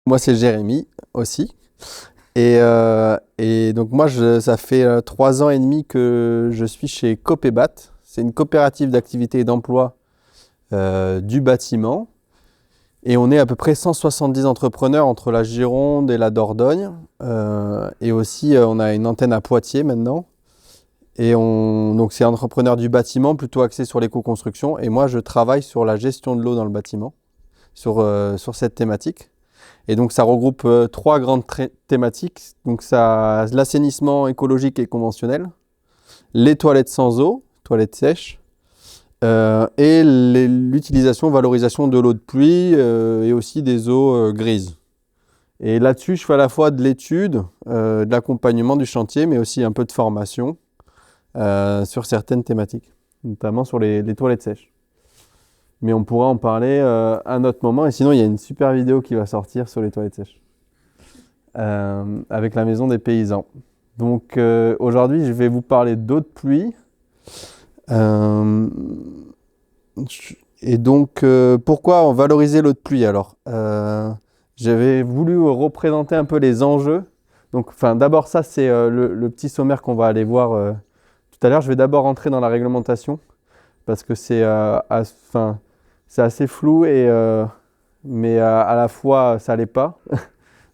Moi, c'est Jérémy aussi. Et donc, moi, ça fait 3 ans et demi que je suis chez Copébat. C'est une coopérative d'activité et d'emploi du bâtiment. Et on est à peu près 170 entrepreneurs entre la Gironde et la Dordogne. Et aussi, on a une antenne à Poitiers maintenant. Donc, c'est entrepreneur du bâtiment, plutôt axé sur l'éco-construction. Et moi, je travaille sur la gestion de l'eau dans le bâtiment, sur cette thématique. Et donc, ça regroupe 3 grandes thématiques. Donc, ça, l'assainissement écologique et conventionnel, les toilettes sans eau, toilettes sèches, et l'utilisation, valorisation de l'eau de pluie et aussi des eaux grises. Et là-dessus, je fais à la fois de l'étude, de l'accompagnement du chantier, mais aussi un peu de formation sur certaines thématiques, notamment sur les toilettes sèches. Mais on pourra en parler à un autre moment. Et sinon, il y a une super vidéo qui va sortir sur les toilettes sèches avec la Maison des Paysans. Donc aujourd'hui, je vais vous parler d'eau de pluie. Et donc, pourquoi valoriser l'eau de pluie alors j'avais voulu représenter un peu les enjeux. Donc, d'abord, ça, c'est le petit sommaire qu'on va aller voir tout à l'heure. Je vais d'abord rentrer dans la réglementation parce que c'est assez flou, mais à la fois, ça l'est pas.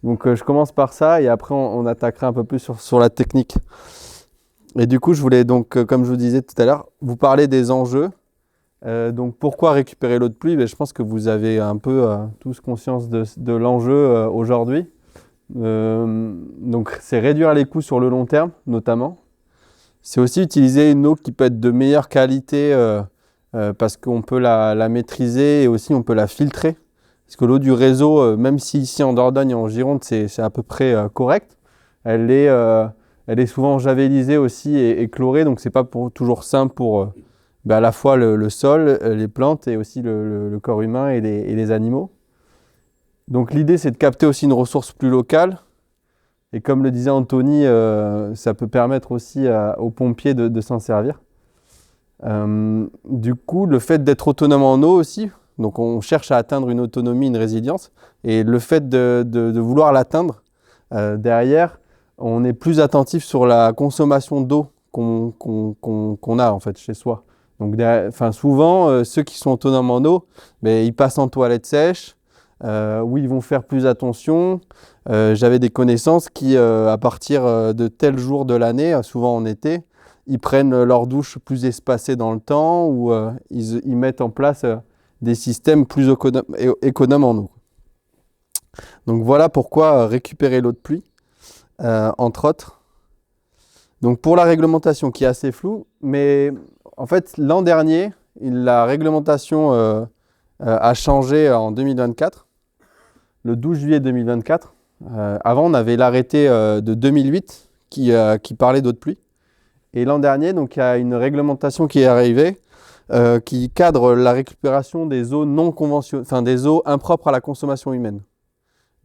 Donc, je commence par ça et après, on attaquera un peu plus sur la technique. Et du coup, je voulais donc, comme je vous disais tout à l'heure, vous parler des enjeux. Donc, pourquoi récupérer l'eau de pluie? Je pense que vous avez un peu tous conscience de l'enjeu aujourd'hui. Donc, c'est réduire les coûts sur le long terme, notamment. C'est aussi utiliser une eau qui peut être de meilleure qualité parce qu'on peut la maîtriser et aussi on peut la filtrer. Parce que l'eau du réseau, même si ici en Dordogne et en Gironde, c'est à peu près correct, elle est souvent javélisée aussi et chlorée, donc c'est pas toujours simple pour à la fois le sol, les plantes et aussi le corps humain et les animaux. Donc l'idée, c'est de capter aussi une ressource plus locale. Et comme le disait Anthony, ça peut permettre aussi aux pompiers de s'en servir. Du coup, le fait d'être autonome en eau aussi, donc on cherche à atteindre une autonomie, une résilience, et le fait de vouloir l'atteindre, derrière, on est plus attentif sur la consommation d'eau qu'on a en fait chez soi. Donc souvent, ceux qui sont autonomes en eau, ils passent en toilette sèche, où ils vont faire plus attention. J'avais des connaissances qui, à partir de tel jour de l'année, souvent en été, ils prennent leur douche plus espacée dans le temps ou ils mettent en place des systèmes plus économes en eau. Donc voilà pourquoi récupérer l'eau de pluie, entre autres. Donc pour la réglementation qui est assez floue, mais en fait l'an dernier, la réglementation a changé en 2024, le 12 juillet 2024. Avant, on avait l'arrêté de 2008 qui parlait d'eau de pluie. Et l'an dernier, donc, il y a une réglementation qui est arrivée qui cadre la récupération des eaux non conventionnelles, des eaux impropres à la consommation humaine.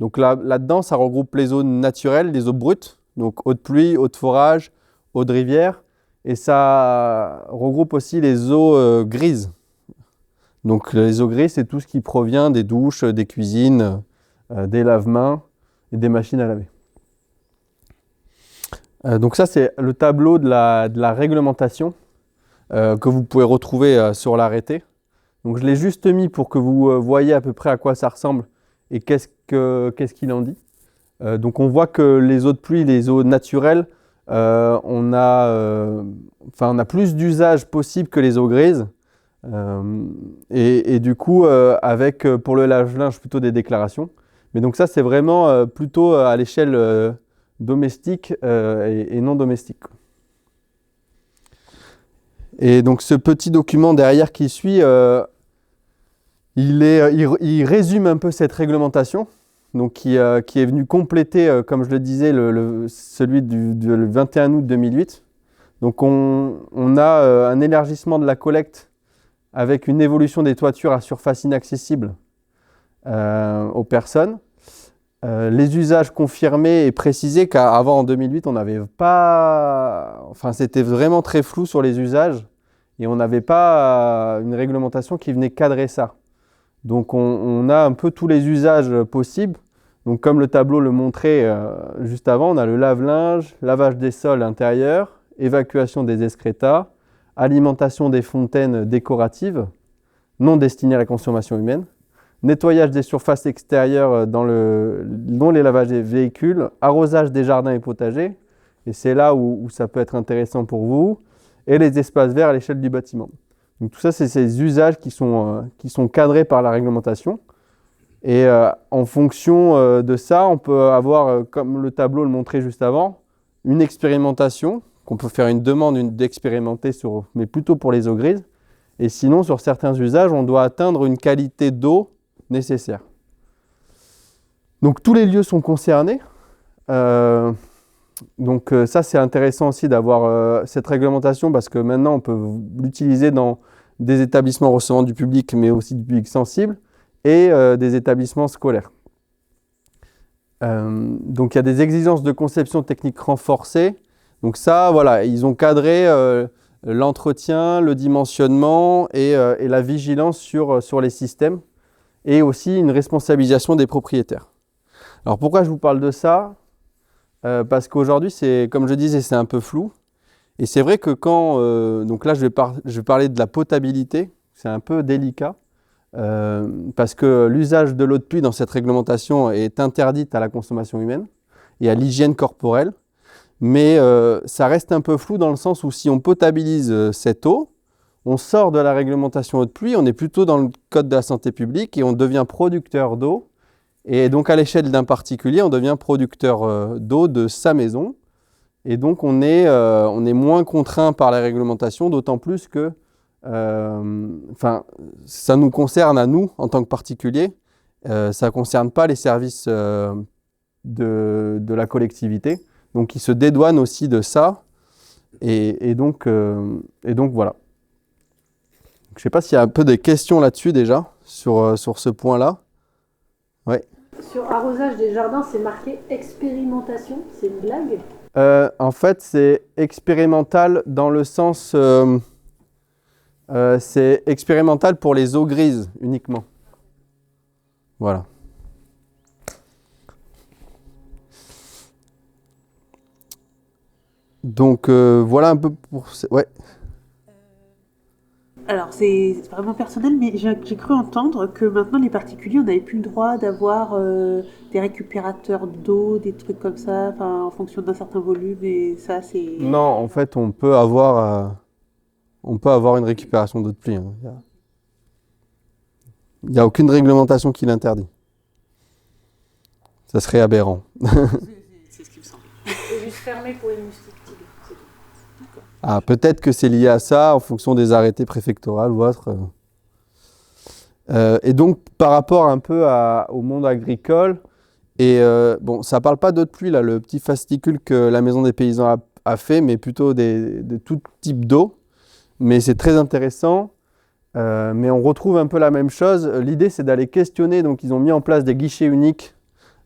Donc là-dedans, ça regroupe les eaux naturelles, les eaux brutes, donc eau de pluie, eau de forage, eau de rivière, et ça regroupe aussi les eaux grises. Donc les eaux grises, c'est tout ce qui provient des douches, des cuisines, des lave-mains et des machines à laver. Donc ça, c'est le tableau de la réglementation que vous pouvez retrouver sur l'arrêté. Donc je l'ai juste mis pour que vous voyez à peu près à quoi ça ressemble et qu'est-ce qu'il en dit. Donc on voit que les eaux de pluie, les eaux naturelles, on a plus d'usages possibles que les eaux grises. Et du coup, avec pour le lave-linge plutôt des déclarations. Mais donc ça, c'est vraiment plutôt à l'échelle domestique et non domestique. Et donc ce petit document derrière qui suit, il résume un peu cette réglementation, donc qui est venu compléter, comme je le disais, celui du 21 août 2008. Donc on a un élargissement de la collecte avec une évolution des toitures à surface inaccessible aux personnes. Les usages confirmés et précisés, car avant en 2008, on n'avait pas... c'était vraiment très flou sur les usages et on n'avait pas une réglementation qui venait cadrer ça. Donc on a un peu tous les usages possibles. Donc comme le tableau le montrait juste avant, on a le lave-linge, lavage des sols intérieurs, évacuation des excrétas, alimentation des fontaines décoratives, non destinées à la consommation humaine, nettoyage des surfaces extérieures dont les lavages des véhicules, arrosage des jardins et potagers, et c'est là où ça peut être intéressant pour vous, et les espaces verts à l'échelle du bâtiment. Donc tout ça, c'est ces usages qui sont cadrés par la réglementation. Et en fonction de ça, on peut avoir, comme le tableau le montrait juste avant, une expérimentation, qu'on peut faire une demande d'expérimenter, mais plutôt pour les eaux grises. Et sinon, sur certains usages, on doit atteindre une qualité d'eau nécessaire. Donc tous les lieux sont concernés. Donc ça, c'est intéressant aussi d'avoir cette réglementation parce que maintenant, on peut l'utiliser dans des établissements recevant du public, mais aussi du public sensible, et des établissements scolaires. Donc il y a des exigences de conception technique renforcées. Donc ça, voilà, ils ont cadré l'entretien, le dimensionnement et la vigilance sur les systèmes, et aussi une responsabilisation des propriétaires. Alors pourquoi je vous parle de ça? Parce qu'aujourd'hui, comme je disais, c'est un peu flou. Et c'est vrai que donc là, je vais parler de la potabilité, c'est un peu délicat. Parce que l'usage de l'eau de pluie dans cette réglementation est interdite à la consommation humaine et à l'hygiène corporelle, mais ça reste un peu flou dans le sens où si on potabilise cette eau, on sort de la réglementation eau de pluie, on est plutôt dans le code de la santé publique et on devient producteur d'eau, et donc à l'échelle d'un particulier, on devient producteur d'eau de sa maison, et donc on est moins contraint par la réglementation, d'autant plus que ça nous concerne à nous en tant que particuliers, ça ne concerne pas les services de la collectivité, donc ils se dédouanent aussi de ça, et donc voilà. Je ne sais pas s'il y a un peu des questions là-dessus déjà, sur ce point-là. Ouais. Sur arrosage des jardins, c'est marqué expérimentation, c'est une blague? En fait, c'est expérimental dans le sens... c'est expérimental pour les eaux grises uniquement. Voilà. Donc voilà un peu pour... Ouais. Alors c'est vraiment personnel, mais j'ai cru entendre que maintenant les particuliers, on n'avait plus le droit d'avoir des récupérateurs d'eau, des trucs comme ça, en fonction d'un certain volume, et ça c'est... Non, en fait, on peut avoir une récupération d'eau de pluie. Hein. Il n'y a aucune réglementation qui l'interdit. Ça serait aberrant. C'est ce qui me semble. C'est juste fermé pour les moustiques. Ah, peut-être que c'est lié à ça, en fonction des arrêtés préfectoraux ou autres. Et donc, par rapport un peu au monde agricole, et bon, ça ne parle pas d'eau de pluie, là, le petit fascicule que la Maison des Paysans a fait, mais plutôt de tout type d'eau. Mais c'est très intéressant. Mais on retrouve un peu la même chose. L'idée, c'est d'aller questionner. Donc, ils ont mis en place des guichets uniques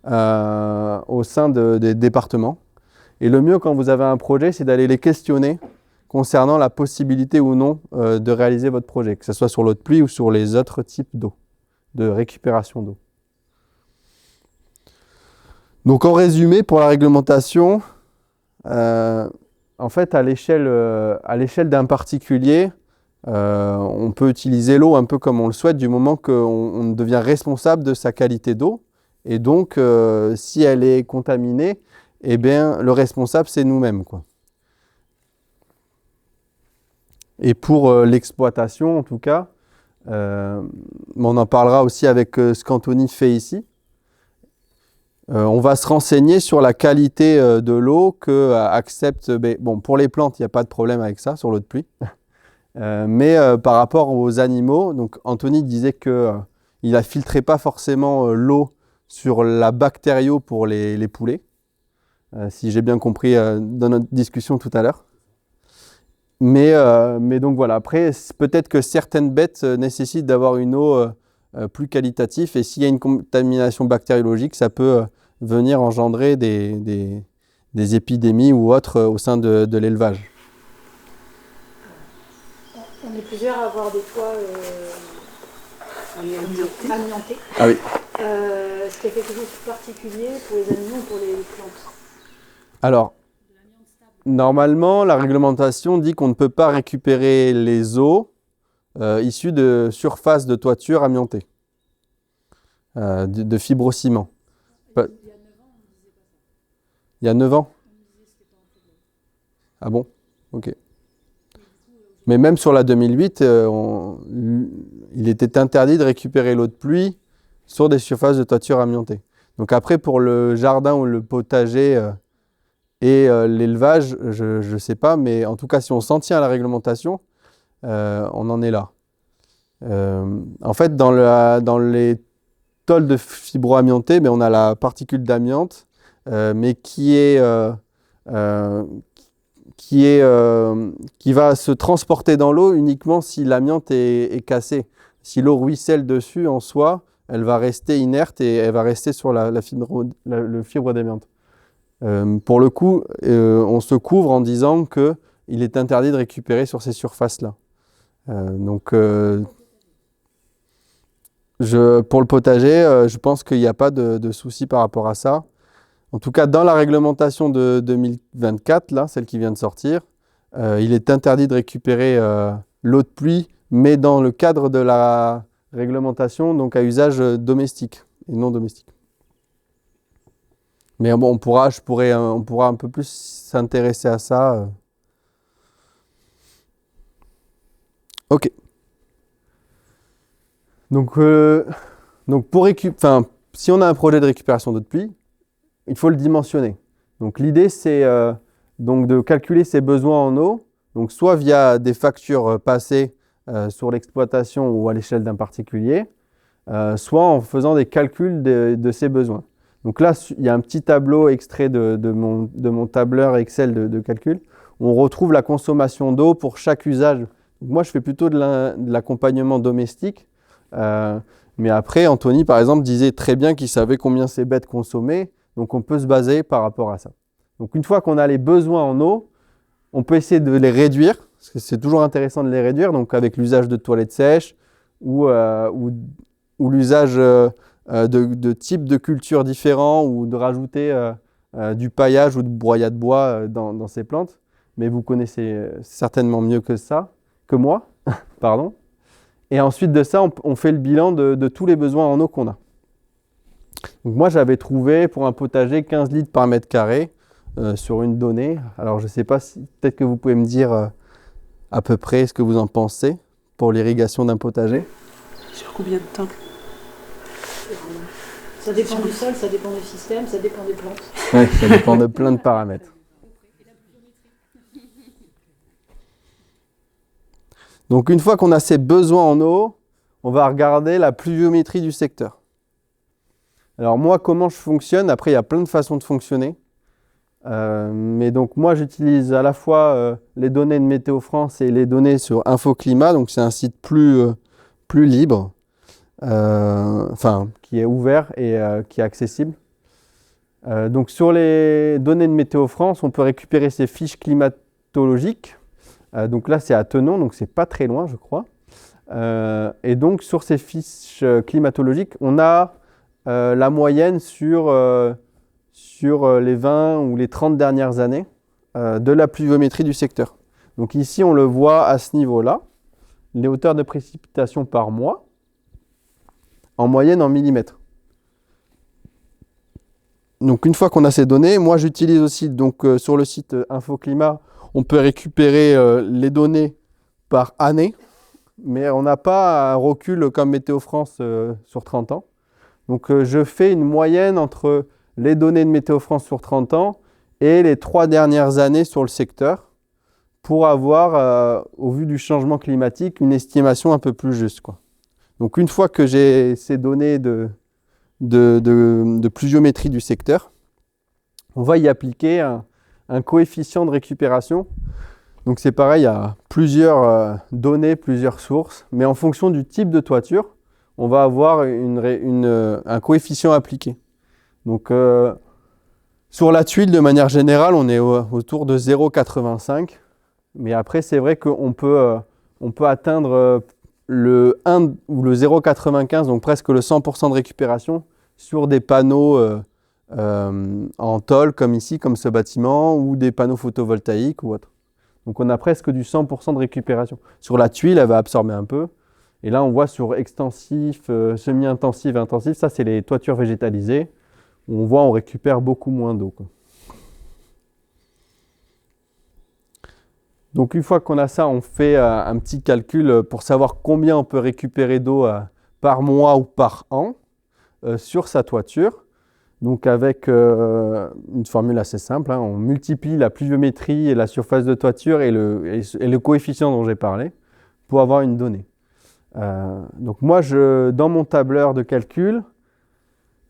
au sein des départements. Et le mieux, quand vous avez un projet, c'est d'aller les questionner concernant la possibilité ou non de réaliser votre projet, que ce soit sur l'eau de pluie ou sur les autres types d'eau, de récupération d'eau. Donc, en résumé, pour la réglementation, en fait, à l'échelle d'un particulier, on peut utiliser l'eau un peu comme on le souhaite du moment qu'on devient responsable de sa qualité d'eau. Et donc, si elle est contaminée, eh bien, le responsable, c'est nous-mêmes, quoi. Et pour l'exploitation, en tout cas, on en parlera aussi avec ce qu'Anthony fait ici. On va se renseigner sur la qualité de l'eau que accepte... Bon, pour les plantes, il n'y a pas de problème avec ça, sur l'eau de pluie. Mais par rapport aux animaux, donc Anthony disait qu'il ne filtrait pas forcément l'eau sur la bactério pour les poulets, si j'ai bien compris dans notre discussion tout à l'heure. Mais donc voilà, après, peut-être que certaines bêtes nécessitent d'avoir une eau plus qualitative, et s'il y a une contamination bactériologique, ça peut venir engendrer des épidémies ou autres au sein de l'élevage. On est plusieurs à avoir des toits amiantés. Ah oui. Est-ce qu'il y a quelque chose de particulier pour les animaux ou pour les plantes? Alors, normalement, la réglementation dit qu'on ne peut pas récupérer les eaux issues de surfaces de toiture amiantées, de fibrociment. Pas- Il y a 9 ans? Ah bon? Ok. Mais même sur la 2008, il était interdit de récupérer l'eau de pluie sur des surfaces de toiture amiantées. Donc après, pour le jardin ou le potager et l'élevage, je ne sais pas, mais en tout cas, si on s'en tient à la réglementation, on en est là. En fait, dans les tôles de fibroamiantés, on a la particule d'amiante, mais qui va se transporter dans l'eau uniquement si l'amiante est cassée. Si l'eau ruisselle dessus en soi, elle va rester inerte et elle va rester sur le fibre d'amiante. Pour le coup, on se couvre en disant qu'il est interdit de récupérer sur ces surfaces-là. Pour le potager, je pense qu'il n'y a pas de souci par rapport à ça. En tout cas, dans la réglementation de 2024, là, celle qui vient de sortir, il est interdit de récupérer l'eau de pluie, mais dans le cadre de la réglementation, donc à usage domestique et non domestique. Mais bon, on pourra un peu plus s'intéresser à ça. Ok. Donc si on a un projet de récupération d'eau de pluie, il faut le dimensionner. Donc l'idée, c'est donc de calculer ses besoins en eau, donc soit via des factures passées sur l'exploitation ou à l'échelle d'un particulier, soit en faisant des calculs de ses besoins. Donc là, il y a un petit tableau extrait de mon tableur Excel de calcul. On retrouve la consommation d'eau pour chaque usage. Donc moi, je fais plutôt de l'accompagnement domestique. Mais après, Anthony, par exemple, disait très bien qu'il savait combien ses bêtes consommaient. Donc, on peut se baser par rapport à ça. Donc, une fois qu'on a les besoins en eau, on peut essayer de les réduire, parce que c'est toujours intéressant de les réduire, donc avec l'usage de toilettes sèches ou l'usage de types de cultures différents ou de rajouter du paillage ou de broyat de bois dans ces plantes. Mais vous connaissez certainement mieux que moi, pardon. Et ensuite de ça, on fait le bilan de tous les besoins en eau qu'on a. Donc moi, j'avais trouvé pour un potager 15 litres par mètre carré sur une donnée. Alors, je ne sais pas si peut-être que vous pouvez me dire à peu près ce que vous en pensez pour l'irrigation d'un potager. Sur combien de temps? Ça dépend du sol, ça dépend du système, ça dépend des plantes. Oui, ça dépend de plein de paramètres. Donc, une fois qu'on a ces besoins en eau, on va regarder la pluviométrie du secteur. Alors moi, comment je fonctionne? Après, il y a plein de façons de fonctionner. Mais donc moi, j'utilise à la fois les données de Météo France et les données sur Infoclimat. Donc c'est un site plus libre, qui est ouvert et qui est accessible. Donc sur les données de Météo France, on peut récupérer ces fiches climatologiques. Donc là, c'est à Tenon, donc c'est pas très loin, je crois. Et donc sur ces fiches climatologiques, on a la moyenne sur les 20 ou les 30 dernières années de la pluviométrie du secteur. Donc ici, on le voit à ce niveau-là, les hauteurs de précipitations par mois, en moyenne en millimètres. Donc une fois qu'on a ces données, moi j'utilise aussi donc, sur le site Infoclimat, on peut récupérer les données par année, mais on n'a pas un recul comme Météo France sur 30 ans. Donc je fais une moyenne entre les données de Météo France sur 30 ans et les 3 dernières années sur le secteur pour avoir, au vu du changement climatique, une estimation un peu plus juste, quoi. Donc une fois que j'ai ces données de pluviométrie du secteur, on va y appliquer un coefficient de récupération. Donc c'est pareil, il y a plusieurs données, plusieurs sources, mais en fonction du type de toiture, on va avoir un coefficient appliqué. Donc sur la tuile, de manière générale, on est autour de 0,85. Mais après, c'est vrai qu'on peut atteindre le 1 ou le 0,95, donc presque le 100% de récupération sur des panneaux en tôle, comme ici, comme ce bâtiment, ou des panneaux photovoltaïques ou autre. Donc on a presque du 100% de récupération. Sur la tuile, elle va absorber un peu. Et là, on voit sur extensif, semi-intensif, intensif, ça c'est les toitures végétalisées. On voit on récupère beaucoup moins d'eau, quoi. Donc une fois qu'on a ça, on fait un petit calcul pour savoir combien on peut récupérer d'eau par mois ou par an sur sa toiture. Donc avec une formule assez simple, hein, on multiplie la pluviométrie et la surface de toiture et le coefficient dont j'ai parlé pour avoir une donnée. Donc moi, dans mon tableur de calcul,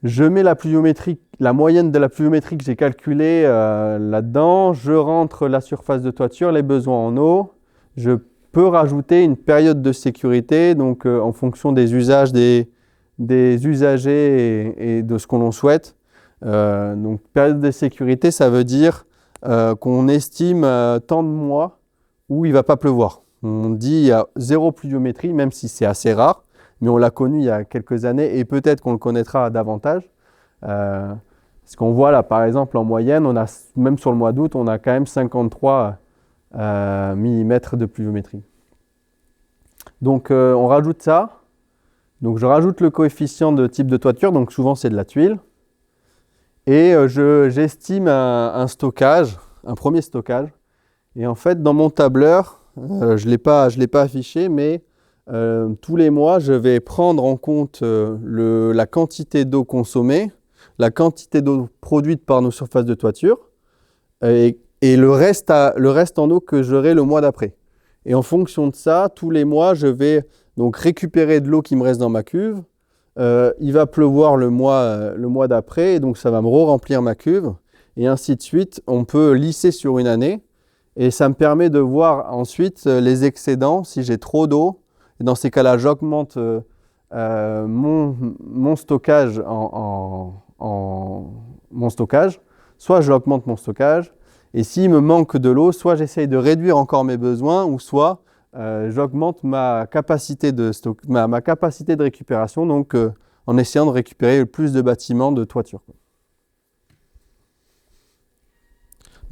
je mets la moyenne de la pluviométrie que j'ai calculée là-dedans. Je rentre la surface de toiture, les besoins en eau. Je peux rajouter une période de sécurité, donc en fonction des usages des usagers et de ce qu'on l'on souhaite. Donc période de sécurité, ça veut dire qu'on estime tant de mois où il ne va pas pleuvoir. On dit il y a 0 pluviométrie, même si c'est assez rare, mais on l'a connu il y a quelques années et peut-être qu'on le connaîtra davantage. Parce qu'on voit là, par exemple, en moyenne, même sur le mois d'août, on a quand même 53 mm de pluviométrie. Donc on rajoute ça. Donc je rajoute le coefficient de type de toiture, donc souvent c'est de la tuile. Et j'estime un stockage, un premier stockage. Et en fait, dans mon tableur, je ne l'ai pas affiché, mais tous les mois, je vais prendre en compte la quantité d'eau consommée, la quantité d'eau produite par nos surfaces de toiture et le reste en eau que j'aurai le mois d'après. Et en fonction de ça, tous les mois, je vais donc récupérer de l'eau qui me reste dans ma cuve. Il va pleuvoir le mois d'après, et donc ça va me remplir ma cuve, et ainsi de suite. On peut lisser sur une année, et ça me permet de voir ensuite les excédents, si j'ai trop d'eau. Et dans ces cas-là, j'augmente mon stockage mon stockage. Soit j'augmente mon stockage, et s'il me manque de l'eau, soit j'essaye de réduire encore mes besoins, ou soit j'augmente ma capacité ma capacité de récupération, donc en essayant de récupérer le plus de bâtiments de toiture.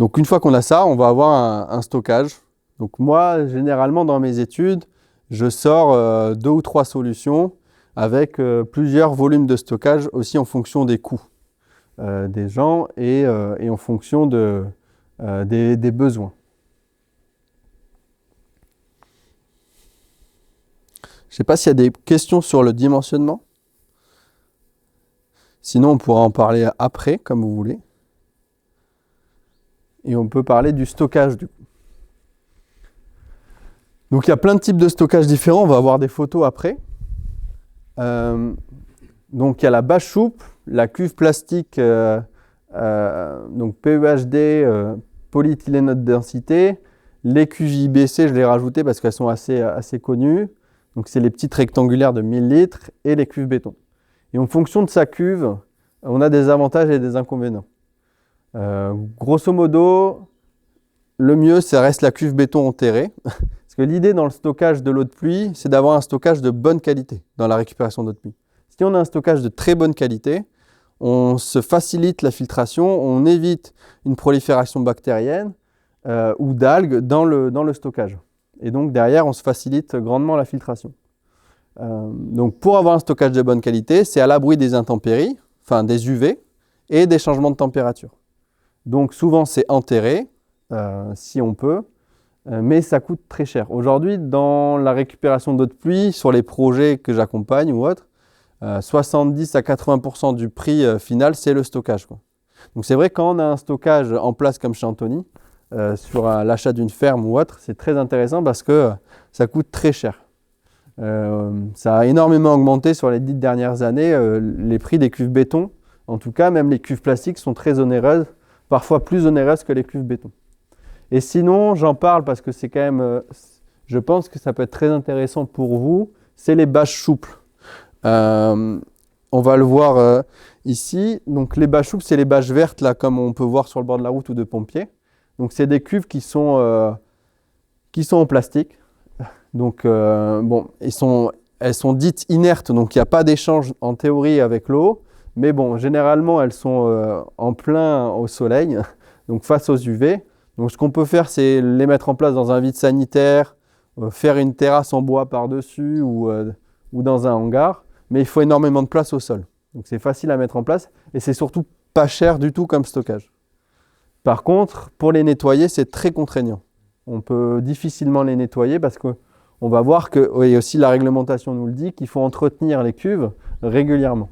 Donc une fois qu'on a ça, on va avoir un stockage. Donc moi, généralement dans mes études, je sors 2 ou 3 solutions avec plusieurs volumes de stockage aussi en fonction des coûts des gens et en fonction des besoins. Je ne sais pas s'il y a des questions sur le dimensionnement. Sinon, on pourra en parler après, comme vous voulez. Et on peut parler du stockage, du coup. Donc, il y a plein de types de stockage différents. On va avoir des photos après. Donc, il y a la bâche souple, la cuve plastique, donc PEHD, polyéthylène haute densité. Les cuves IBC, je les ai rajoutées parce qu'elles sont assez connues. Donc, c'est les petites rectangulaires de 1000 litres et les cuves béton. Et en fonction de sa cuve, on a des avantages et des inconvénients. Grosso modo, le mieux, ça reste la cuve béton enterrée. Parce que l'idée dans le stockage de l'eau de pluie, c'est d'avoir un stockage de bonne qualité dans la récupération d'eau de pluie. Si on a un stockage de très bonne qualité, on se facilite la filtration, on évite une prolifération bactérienne ou d'algues dans le stockage. Et donc derrière, on se facilite grandement la filtration. Donc pour avoir un stockage de bonne qualité, c'est à l'abri des intempéries, enfin des UV et des changements de température. Donc souvent c'est enterré, si on peut, mais ça coûte très cher. Aujourd'hui, dans la récupération d'eau de pluie, sur les projets que j'accompagne ou autres, 70 à 80% du prix final, c'est le stockage, quoi. Donc c'est vrai, quand on a un stockage en place comme chez Anthony, sur l'achat d'une ferme ou autre, c'est très intéressant parce que ça coûte très cher. Ça a énormément augmenté sur les 10 dernières années. Les prix des cuves béton, en tout cas, même les cuves plastiques sont très onéreuses, parfois plus onéreuses que les cuves béton. Et sinon, j'en parle parce que c'est quand même, je pense que ça peut être très intéressant pour vous, c'est les bâches souples. On va le voir ici. Donc les bâches souples, c'est les bâches vertes, là, comme on peut voir sur le bord de la route ou de pompiers. Donc c'est des cuves qui sont en plastique. Donc, bon, elles sont dites inertes, donc il n'y a pas d'échange en théorie avec l'eau. Mais bon, généralement, elles sont en plein au soleil, donc face aux UV. Donc, ce qu'on peut faire, c'est les mettre en place dans un vide sanitaire, faire une terrasse en bois par-dessus ou dans un hangar. Mais il faut énormément de place au sol. Donc, c'est facile à mettre en place et c'est surtout pas cher du tout comme stockage. Par contre, pour les nettoyer, c'est très contraignant. On peut difficilement les nettoyer parce qu'on va voir que, et aussi la réglementation nous le dit, qu'il faut entretenir les cuves régulièrement.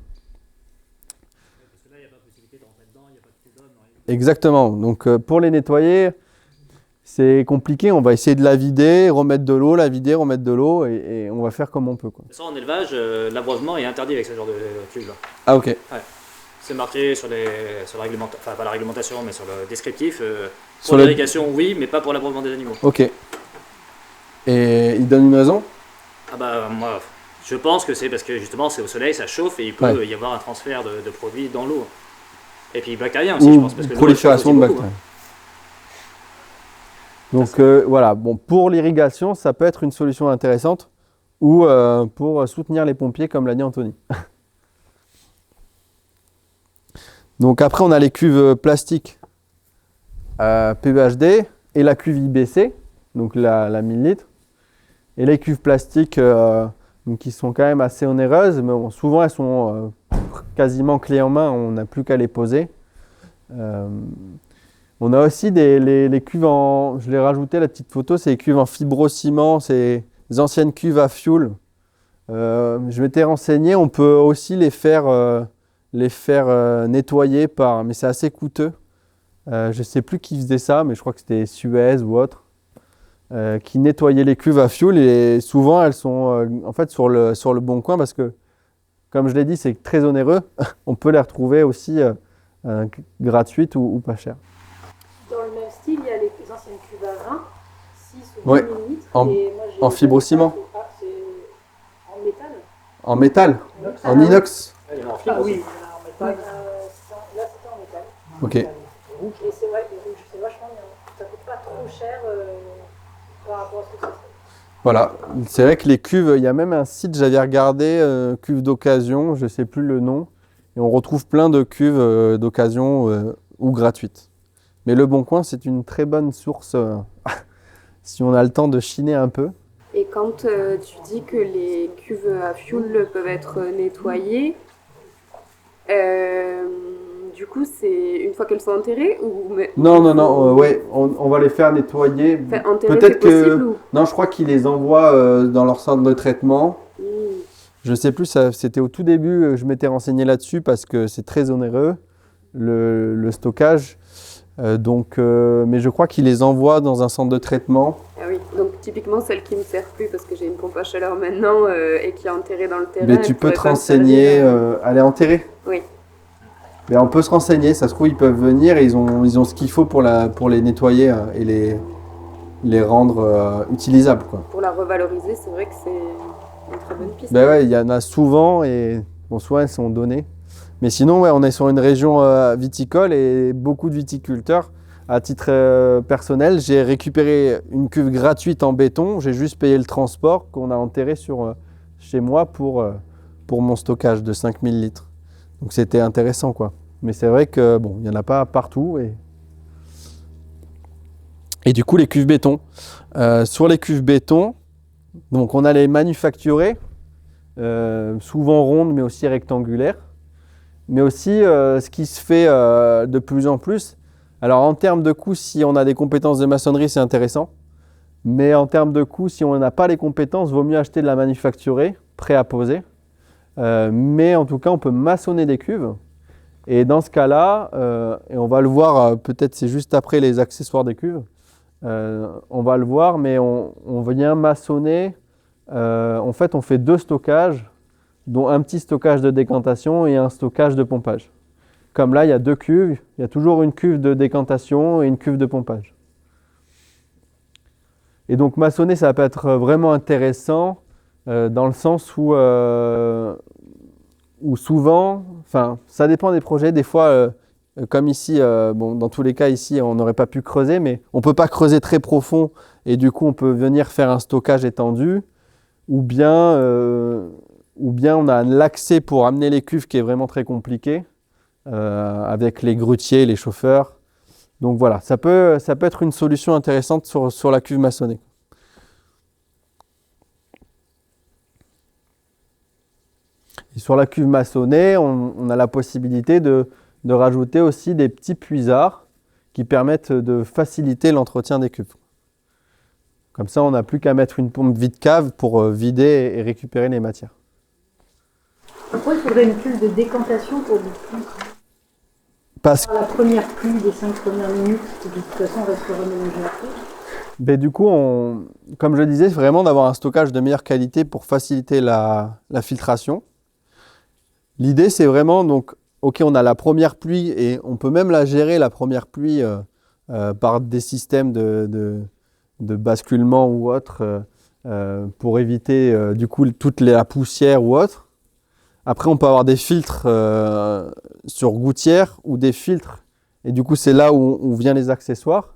Parce que là, il n'y a pas possibilité de rentrer dedans, il n'y a pas de prud'homme. Exactement. Donc pour les nettoyer, c'est compliqué. On va essayer de la vider, remettre de l'eau, la vider, remettre de l'eau et on va faire comme on peut, quoi. Ça, en élevage, l'abreuvement est interdit avec ce genre de cuve. Ah ok. C'est marqué sur la réglementation, enfin pas la réglementation, mais sur le descriptif. Sur Pour l'irrigation, oui, mais pas pour l'abreuvement des animaux. Ok. Et il donne une raison? Ah bah moi, je pense que c'est parce que justement c'est au soleil, ça chauffe et il peut y avoir un transfert de produits dans l'eau. Et puis bactérien aussi, je pense. Parce que prolifération de l'eau, elle chauffe bactéries. aussi beaucoup, Donc voilà, bon, pour l'irrigation, ça peut être une solution intéressante ou pour soutenir les pompiers, comme l'a dit Anthony. Donc après, on a les cuves plastiques PEHD et la cuve IBC, donc la 1000 litres. Et les cuves plastiques donc qui sont quand même assez onéreuses, mais bon, souvent elles sont quasiment clés en main, on n'a plus qu'à les poser. On a aussi les cuves en, je l'ai rajouté la petite photo, c'est les cuves en fibrociment, c'est les anciennes cuves à fioul. Je m'étais renseigné, on peut aussi les faire nettoyer mais c'est assez coûteux. Je ne sais plus qui faisait ça, mais je crois que c'était Suez ou autre, qui nettoyait les cuves à fioul et souvent elles sont en fait sur le bon coin parce que, comme je l'ai dit, c'est très onéreux. On peut les retrouver aussi gratuites ou pas chères. Dans le même style, il y a les anciennes cuves à vin, 6 ou Ouais. 10 millilitres. En- et moi, j'ai en fibrociment. Ah, c'est en métal. En métal, Ah, en inox. Ah, il y en a en fibre Ah aussi. oui, Là, c'était en métal. Ok. Et c'est vrai, les rouges, c'est vachement bien. Ça coûte pas trop cher par rapport à ce que c'est. Voilà, c'est vrai que les cuves, il y a même un site, j'avais regardé, cuves d'occasion, je ne sais plus le nom, et on retrouve plein de cuves d'occasion ou gratuites. Mais Le Bon Coin, c'est une très bonne source si on a le temps de chiner un peu. Et quand tu dis que les cuves à fioul peuvent être nettoyées, du coup, c'est une fois qu'elles sont enterrées ou Non, ouais, on va les faire nettoyer. Enfin, enterrées, Peut-être c'est possible ou... Non, je crois qu'ils les envoient dans leur centre de traitement. Hmm. Je sais plus, c'était au tout début, je m'étais renseigné là-dessus parce que c'est très onéreux, le stockage. Mais je crois qu'ils les envoient dans un centre de traitement. Ah oui, donc typiquement celle qui me sert plus parce que j'ai une pompe à chaleur maintenant et qui est enterrée dans le terrain. Mais tu peux pourrait te pas me renseigner, servir. elle est enterrée. Oui. Mais on peut se renseigner, ça se trouve ils peuvent venir et ils ont ce qu'il faut pour les nettoyer et les rendre utilisables, quoi. Pour la revaloriser, c'est vrai que c'est une très bonne piste. Ben ouais, il y en a souvent et bon, souvent elles sont données. Mais sinon, ouais, on est sur une région viticole et beaucoup de viticulteurs. À titre personnel, j'ai récupéré une cuve gratuite en béton. J'ai juste payé le transport qu'on a enterré chez moi pour mon stockage de 5000 litres. Donc c'était intéressant, quoi. Mais c'est vrai que bon, il n'y en a pas partout. Et du coup, les cuves béton. Sur les cuves béton, donc on a les manufacturées, souvent rondes mais aussi rectangulaires. Mais aussi ce qui se fait de plus en plus. Alors en termes de coût, si on a des compétences de maçonnerie, c'est intéressant. Mais en termes de coût, si on n'a pas les compétences, vaut mieux acheter de la manufacturée, prêt à poser. Mais en tout cas, on peut maçonner des cuves. Et dans ce cas-là, et on va le voir, peut-être c'est juste après les accessoires des cuves, on va le voir, mais on vient maçonner. En fait, on fait 2 stockages, dont un petit stockage de décantation et un stockage de pompage. Comme là, il y a 2 cuves, il y a toujours une cuve de décantation et une cuve de pompage. Et donc maçonner, ça peut être vraiment intéressant dans le sens où souvent, enfin, ça dépend des projets, des fois, Comme ici, dans tous les cas, ici, on n'aurait pas pu creuser, mais on ne peut pas creuser très profond et du coup, on peut venir faire un stockage étendu ou bien on a l'accès pour amener les cuves qui est vraiment très compliqué avec les grutiers, les chauffeurs. Donc voilà, ça peut être une solution intéressante sur la cuve maçonnée. Et sur la cuve maçonnée, on a la possibilité de rajouter aussi des petits puisards qui permettent de faciliter l'entretien des cuves. Comme ça, on n'a plus qu'à mettre une pompe vide-cave pour vider et récupérer les matières. Pourquoi il faudrait une cuve de décantation pour du pluie? Parce que La première pluie des 5 premières minutes, de toute façon, on restera mélangé après. ben, du coup, comme je le disais, vraiment d'avoir un stockage de meilleure qualité pour faciliter la filtration. L'idée, c'est vraiment, donc, ok, on a la première pluie et on peut même la gérer, la première pluie, par des systèmes de basculement ou autre, pour éviter du coup toute la poussière ou autre. Après, on peut avoir des filtres sur gouttière ou des filtres, et du coup, c'est là où viennent les accessoires.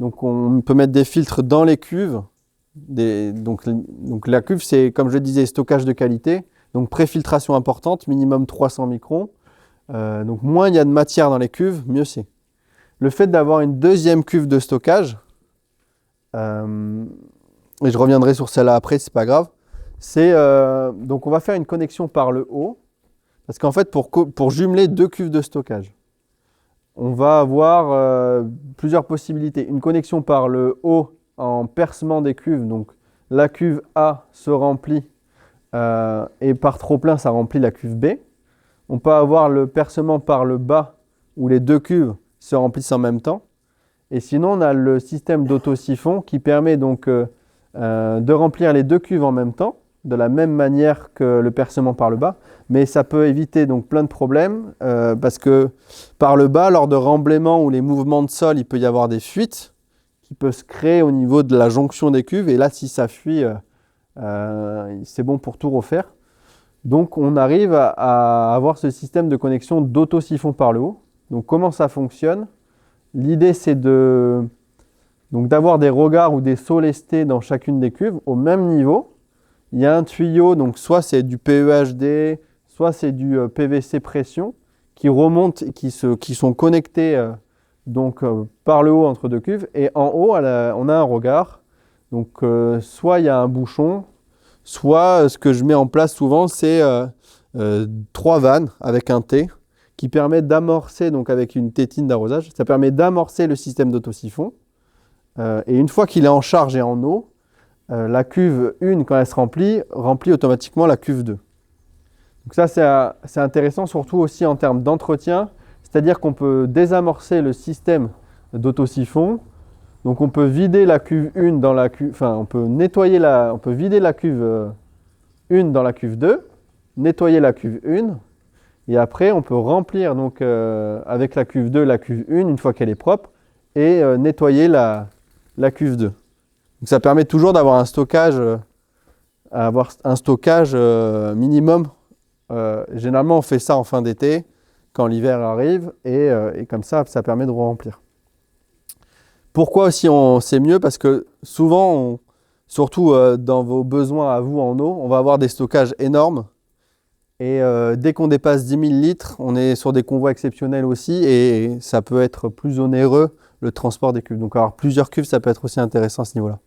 Donc, on peut mettre des filtres dans les cuves. Donc, la cuve, c'est, comme je disais, stockage de qualité. Donc, préfiltration importante, minimum 300 microns. Donc, moins il y a de matière dans les cuves, mieux c'est. Le fait d'avoir une deuxième cuve de stockage, et je reviendrai sur celle-là après, c'est pas grave, donc on va faire une connexion par le haut, parce qu'en fait, pour jumeler deux cuves de stockage, on va avoir plusieurs possibilités. Une connexion par le haut en percement des cuves, donc la cuve A se remplit et par trop-plein, ça remplit la cuve B. On peut avoir le percement par le bas, où les deux cuves se remplissent en même temps. Et sinon, on a le système d'autosiphon qui permet donc de remplir les deux cuves en même temps, de la même manière que le percement par le bas. Mais ça peut éviter donc plein de problèmes, parce que par le bas, lors de remblaiements ou les mouvements de sol, il peut y avoir des fuites qui peuvent se créer au niveau de la jonction des cuves. Et là, si ça fuit, c'est bon pour tout refaire. Donc, on arrive à avoir ce système de connexion d'autosiphon par le haut. Donc, comment ça fonctionne? L'idée, c'est d'avoir des regards ou des sauts lestés dans chacune des cuves au même niveau. Il y a un tuyau, donc soit c'est du PEHD, soit c'est du PVC pression, qui remontent, qui sont connectés par le haut entre deux cuves. Et en haut, on a un regard. Donc, soit il y a un bouchon, soit ce que je mets en place souvent, c'est 3 vannes avec un T qui permet d'amorcer, donc avec une tétine d'arrosage, ça permet d'amorcer le système d'autosiphon. Et une fois qu'il est en charge et en eau, la cuve 1, quand elle se remplit automatiquement la cuve 2. Donc ça, c'est intéressant, surtout aussi en termes d'entretien, c'est-à-dire qu'on peut désamorcer le système d'autosiphon. Donc on peut vider la cuve 1 dans la cuve, enfin on peut vider la cuve 1 dans la cuve 2, nettoyer la cuve 1, et après on peut remplir donc avec la cuve 2 la cuve 1 une fois qu'elle est propre, et nettoyer la cuve 2. Donc ça permet toujours d'avoir un stockage, minimum. Généralement on fait ça en fin d'été, quand l'hiver arrive, et comme ça permet de remplir. Pourquoi aussi c'est mieux? Parce que souvent, surtout dans vos besoins à vous en eau, on va avoir des stockages énormes. Et dès qu'on dépasse 10 000 litres, on est sur des convois exceptionnels aussi. Et ça peut être plus onéreux, le transport des cuves. Donc avoir plusieurs cuves, ça peut être aussi intéressant à ce niveau-là.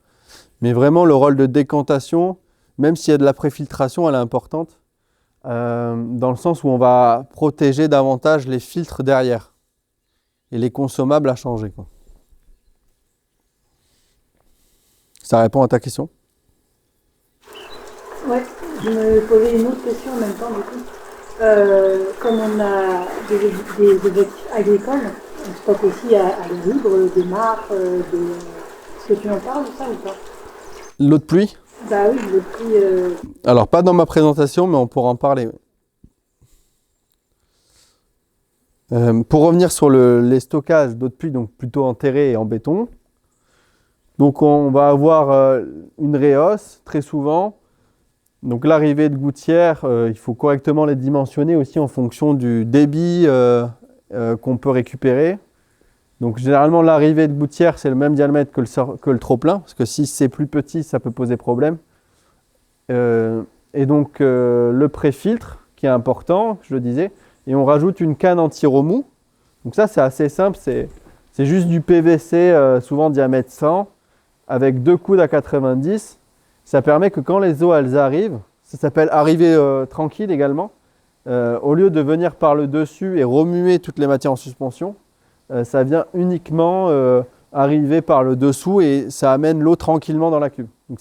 Mais vraiment, le rôle de décantation, même s'il y a de la préfiltration, elle est importante. Dans le sens où on va protéger davantage les filtres derrière. Et les consommables à changer, quoi. Ça répond à ta question? Ouais, je me posais une autre question en même temps du coup. Comme on a des objectifs agricoles, on stocke aussi à l'air libre des marques, est-ce que tu en parles de ça ou pas? L'eau de pluie? Bah oui, l'eau de pluie. Alors, pas dans ma présentation, mais on pourra en parler. Pour revenir sur les stockages d'eau de pluie, donc plutôt en terré et en béton, donc on va avoir une réhausse très souvent. Donc l'arrivée de gouttières, il faut correctement les dimensionner aussi en fonction du débit qu'on peut récupérer. Donc généralement l'arrivée de gouttière c'est le même diamètre que le trop-plein, parce que si c'est plus petit ça peut poser problème. Et donc le pré-filtre qui est important, je le disais, et on rajoute une canne anti-remous. Donc ça c'est assez simple, c'est juste du PVC, souvent diamètre 100, avec 2 coudes à 90. Ça permet que quand les eaux elles arrivent, ça s'appelle arrivée tranquille également, au lieu de venir par le dessus et remuer toutes les matières en suspension, ça vient uniquement arriver par le dessous et ça amène l'eau tranquillement dans la cuve. Donc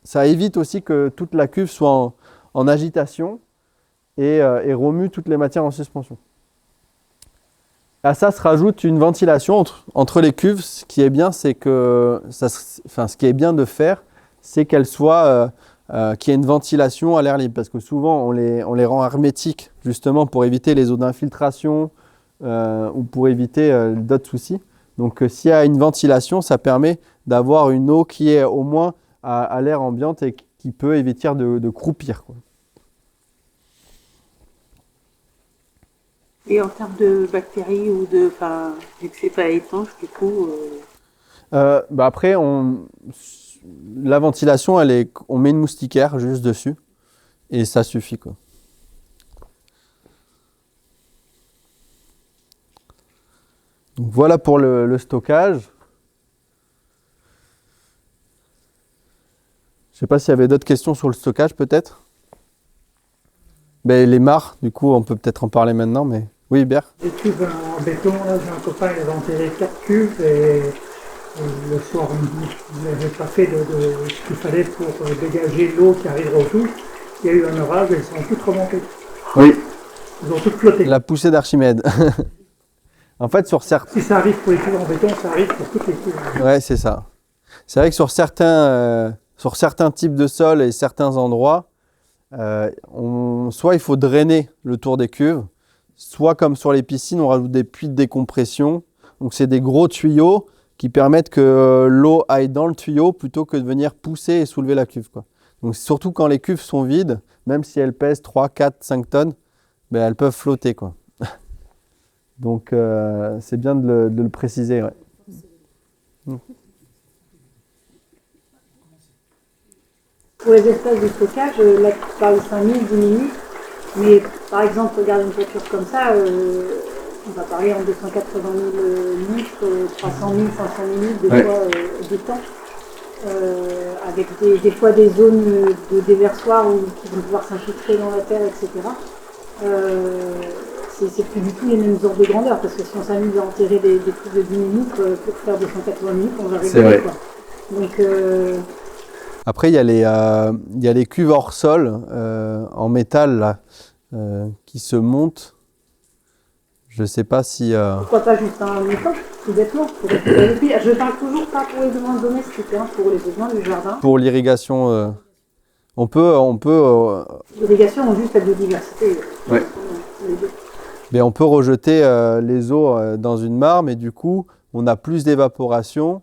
ça évite aussi que toute la cuve soit en agitation et remue toutes les matières en suspension. À ça se rajoute une ventilation entre les cuves. Ce qui est bien, c'est que ce qui est bien de faire, c'est qu'elle soit qu'il y ait une ventilation à l'air libre, parce que souvent on les rend hermétiques justement pour éviter les eaux d'infiltration ou pour éviter d'autres soucis. Donc s'il y a une ventilation, ça permet d'avoir une eau qui est au moins à l'air ambiante et qui peut éviter de croupir, quoi. Et en termes de bactéries ou vu que c'est pas étanche, du coup. Après, la ventilation, on met une moustiquaire juste dessus et ça suffit, quoi. Donc voilà pour le stockage. Je ne sais pas s'il y avait d'autres questions sur le stockage, peut-être. Les mares, du coup, on peut peut-être en parler maintenant, mais oui, Hubert. Des cuves en béton, là, j'ai un copain, il avait enterré 4 cuves et le soir, il n'avait pas fait de ce qu'il fallait pour dégager l'eau qui arriverait au tout. Il y a eu un orage et ils sont toutes remontées. Oui. Ils ont toutes flotté. La poussée d'Archimède. En fait, sur certains... Si ça arrive pour les cuves en béton, ça arrive pour toutes les cuves. Ouais, c'est ça. C'est vrai que sur certains types de sols et certains endroits, soit il faut drainer le tour des cuves, soit comme sur les piscines, on rajoute des puits de décompression. Donc c'est des gros tuyaux qui permettent que l'eau aille dans le tuyau plutôt que de venir pousser et soulever la cuve, quoi. Donc surtout quand les cuves sont vides, même si elles pèsent 3, 4, 5 tonnes, elles peuvent flotter, quoi. Donc c'est bien de le préciser. Ouais. Pour les espaces de stockage, là tu parles de 5 000, 10 minutes, mais par exemple, regarde une voiture comme ça, on va parler en 280 000 litres, 300 000, 500 minutes, des fois de temps, avec des fois des zones de déversoir qui vont pouvoir s'infiltrer dans la terre, etc. C'est plus du tout les mêmes ordres de grandeur, parce que si on s'amuse à enterrer des trucs de 10 minutes pour faire 280 minutes, on va rigoler, quoi. Donc, après, il y a les cuves hors sol en métal là, qui se montent. Je ne sais pas si... Pourquoi pas juste un étanche, tout bêtement, pour récupérer le puits. Je parle toujours pas pour les besoins domestiques, pour les besoins du jardin. Pour l'irrigation, on peut l'irrigation, on juste la biodiversité. Ouais. Mais on peut rejeter les eaux dans une mare, mais du coup, on a plus d'évaporation.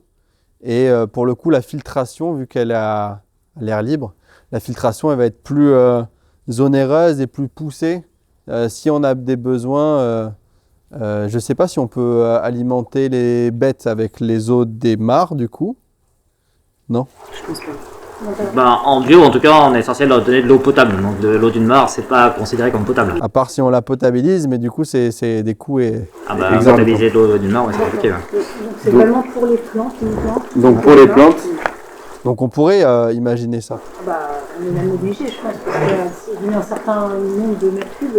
Et pour le coup, la filtration, vu qu'elle est à l'air libre, la filtration elle va être plus onéreuse et plus poussée. Si on a des besoins, je ne sais pas si on peut alimenter les bêtes avec les eaux des mares, du coup. Non ? Je pense pas. En bio, en tout cas, on est censé leur donner de l'eau potable. Donc de l'eau d'une mare, c'est pas considéré comme potable. À part si on la potabilise, mais du coup, c'est des coûts et... Potabiliser de l'eau d'une mare, c'est compliqué. Ouais. Donc c'est vraiment pour les plantes uniquement. Donc pour les plantes. Donc on pourrait imaginer ça. On est même obligé, je pense, parce qu'il y a un certain nombre de mètres cubes.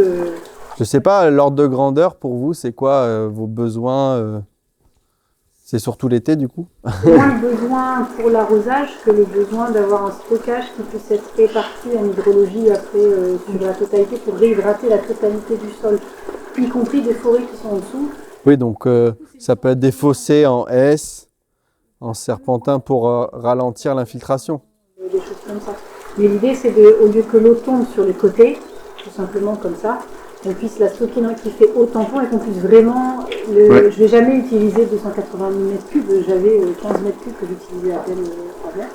Je sais pas, l'ordre de grandeur pour vous, c'est quoi vos besoins C'est surtout l'été du coup. Moins le besoin pour l'arrosage que le besoin d'avoir un stockage qui puisse être réparti en hydrologie après sur la totalité pour réhydrater la totalité du sol, y compris des forêts qui sont en dessous. Oui, donc ça peut être des fossés en S, en serpentin pour ralentir l'infiltration. Des choses comme ça. Mais l'idée c'est au lieu que l'eau tombe sur les côtés, tout simplement comme ça, qu'on puisse la stocker dans qui fait haut tampon et qu'on puisse vraiment... Je ne vais jamais utiliser 280 m3, j'avais 15 m3 que j'utilisais à peine avant.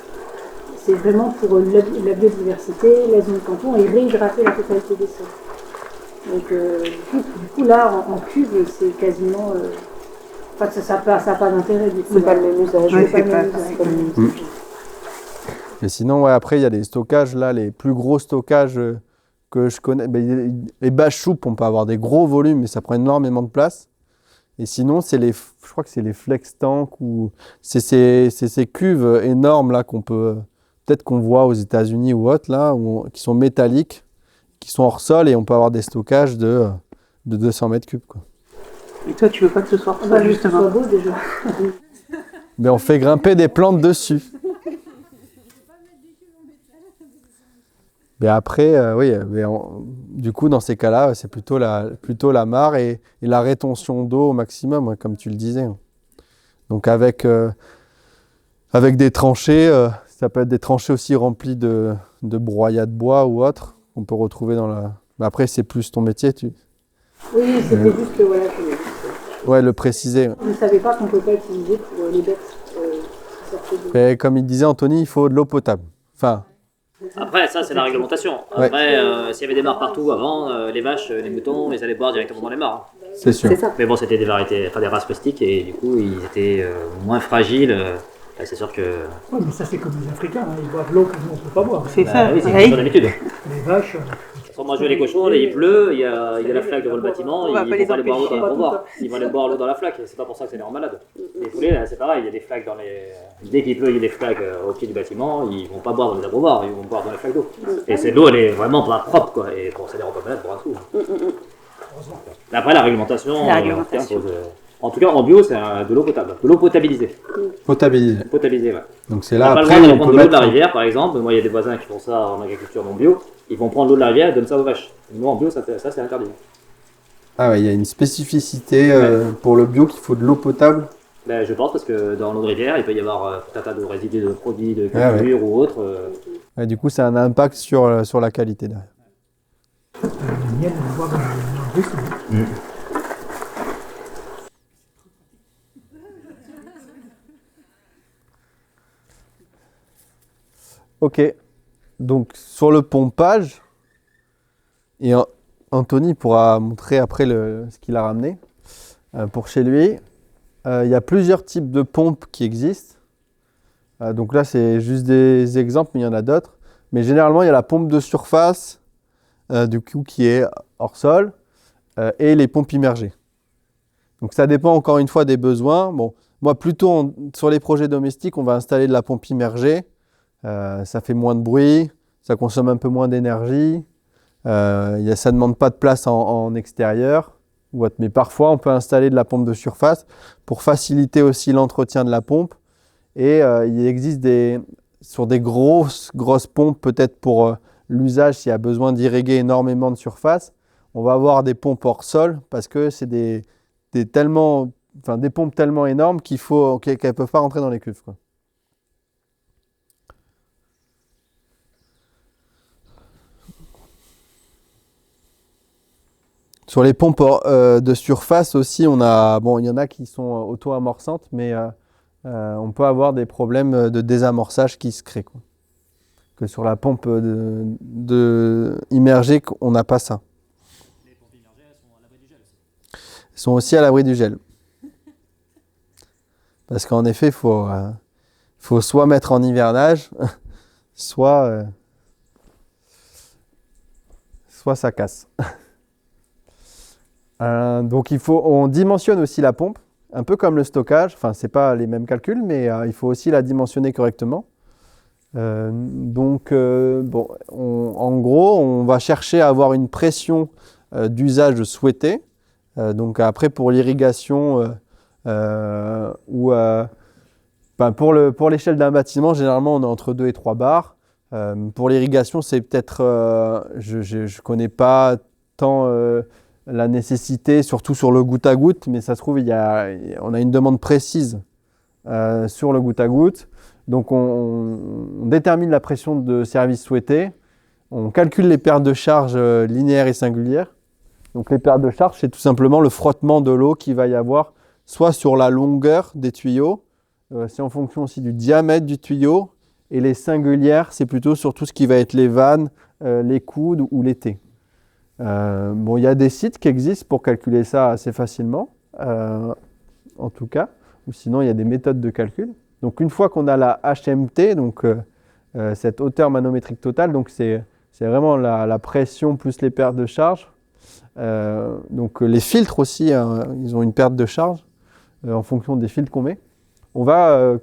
C'est vraiment pour la biodiversité, la zone tampon et réhydrater la totalité des sols. Donc, du coup, là, en cuve, c'est quasiment. Enfin, ça n'a pas d'intérêt, du coup. C'est pas le même usage. Ouais, C'est c'est pas le pas- même usage. c'est pas le même Et sinon, ouais, après, il y a des stockages. Là, les plus gros stockages que je connais, les bâches souples, on peut avoir des gros volumes, mais ça prend énormément de place. Et sinon, je crois que c'est les flex tanks ou c'est ces cuves énormes là peut-être qu'on voit aux États-Unis ou autres là, qui sont métalliques, qui sont hors sol et on peut avoir des stockages de 200 mètres cubes, quoi. Et toi, tu veux pas que ce soit Ah bah, ça, juste justement. pas beau déjà. Mais on fait grimper des plantes dessus. Mais après, oui, du coup, dans ces cas-là, c'est plutôt la mare et la rétention d'eau au maximum, ouais, comme tu le disais. Donc avec des tranchées, ça peut être des tranchées aussi remplies de broyats de bois ou autre, qu'on peut retrouver dans la... Mais après, c'est plus ton métier, Oui, c'était juste que voilà, que Ouais, le préciser. je ne savais pas qu'on ne peut pas utiliser pour les bêtes. qui sortaient de- Mais comme il disait Anthony, il faut de l'eau potable. Enfin, Après, ça, c'est la réglementation. Après, s'il y avait des mares partout avant, les vaches, les moutons, ils allaient boire directement dans les mares. c'est sûr. C'est ça. Mais bon, c'était des variétés, enfin des races rustiques et du coup, ils étaient moins fragiles. Là, c'est sûr que. Ouais, mais ça, c'est comme les Africains, hein, ils boivent l'eau que nous, on ne peut pas boire. C'est ça. Oui, c'est Oui. comme d'habitude. Les vaches, Sans manger les cochons, là, il pleut, il y a la flaque devant le bâtiment, On va ils pas vont les pas aller boire l'eau empêcher, dans la pas boire. tout, Ils vont aller boire l'eau dans la flaque, c'est pas pour ça que ça les rend malades. Les poulets, là, c'est pareil, il y a des flaques dans les. Dès qu'il pleut, il y a des flaques au pied du bâtiment, ils vont pas boire dans les abreuvoirs, ils vont boire dans les flaques d'eau. Et cette eau, elle est vraiment pas propre, quoi, et bon, ça les rend pas malades pour un tout. Mais après, la réglementation. La réglementation. En tout cas, en bio, c'est de l'eau potable, de l'eau potabilisée. Potabiliser. Potabilisée, ouais. Donc c'est On là, n'a pas le après, droit d'aller on prendre peut de l'eau de la mettre... rivière, par exemple. Moi, il y a des voisins qui font ça en agriculture non bio. Ils vont prendre l'eau de la rivière et donnent ça aux vaches. Nous, en bio, ça c'est interdit. Ah ouais, il y a une spécificité pour le bio qu'il faut de l'eau potable. Ben, je pense parce que dans l'eau de rivière, il peut y avoir tout un tas de résidus de produits de Ah ouais. culture ou autres. Ouais, du coup, ça a un impact sur la qualité derrière. les miennes, on voit dans le ruisseau. Ok, donc sur le pompage, et Anthony pourra montrer après ce qu'il a ramené pour chez lui. Il y a plusieurs types de pompes qui existent. Donc là, c'est juste des exemples, mais il y en a d'autres. Mais généralement, il y a la pompe de surface, du coup, qui est hors sol, et les pompes immergées. Donc ça dépend encore une fois des besoins. Bon, moi, plutôt sur les projets domestiques, on va installer de la pompe immergée. Ça fait moins de bruit, ça consomme un peu moins d'énergie, ça ne demande pas de place en extérieur. Mais parfois, on peut installer de la pompe de surface pour faciliter aussi l'entretien de la pompe. Et il existe sur des grosses pompes, peut-être pour l'usage, s'il y a besoin d'irriguer énormément de surface, on va avoir des pompes hors sol parce que c'est des pompes tellement énormes qu'elles ne peuvent pas rentrer dans les cuves, quoi. Sur les pompes de surface aussi, il y en a qui sont auto-amorçantes, mais on peut avoir des problèmes de désamorçage qui se créent, quoi. Que sur la pompe immergée, on n'a pas ça. Les pompes immergées, elles sont à l'abri du gel aussi. Elles sont aussi à l'abri du gel. Parce qu'en effet, il faut soit mettre en hivernage, soit ça casse. Donc on dimensionne aussi la pompe, un peu comme le stockage. Enfin, c'est pas les mêmes calculs, mais il faut aussi la dimensionner correctement. En gros, on va chercher à avoir une pression d'usage souhaitée. Donc après, pour l'irrigation pour l'échelle d'un bâtiment, généralement, on est entre 2 et 3 bars. Pour l'irrigation, c'est peut-être, je ne connais pas tant la nécessité, surtout sur le goutte à goutte, mais ça se trouve, on a une demande précise sur le goutte à goutte. Donc on détermine la pression de service souhaitée, on calcule les pertes de charge linéaires et singulières. Donc les pertes de charge, c'est tout simplement le frottement de l'eau qu'il va y avoir, soit sur la longueur des tuyaux, c'est en fonction aussi du diamètre du tuyau, et les singulières, c'est plutôt sur tout ce qui va être les vannes, les coudes ou les T. Bon, il y a des sites qui existent pour calculer ça assez facilement, en tout cas, ou sinon il y a des méthodes de calcul. Donc une fois qu'on a la HMT, donc cette hauteur manométrique totale, donc c'est vraiment la pression plus les pertes de charge. Donc les filtres aussi, ils ont une perte de charge en fonction des filtres qu'on met. On va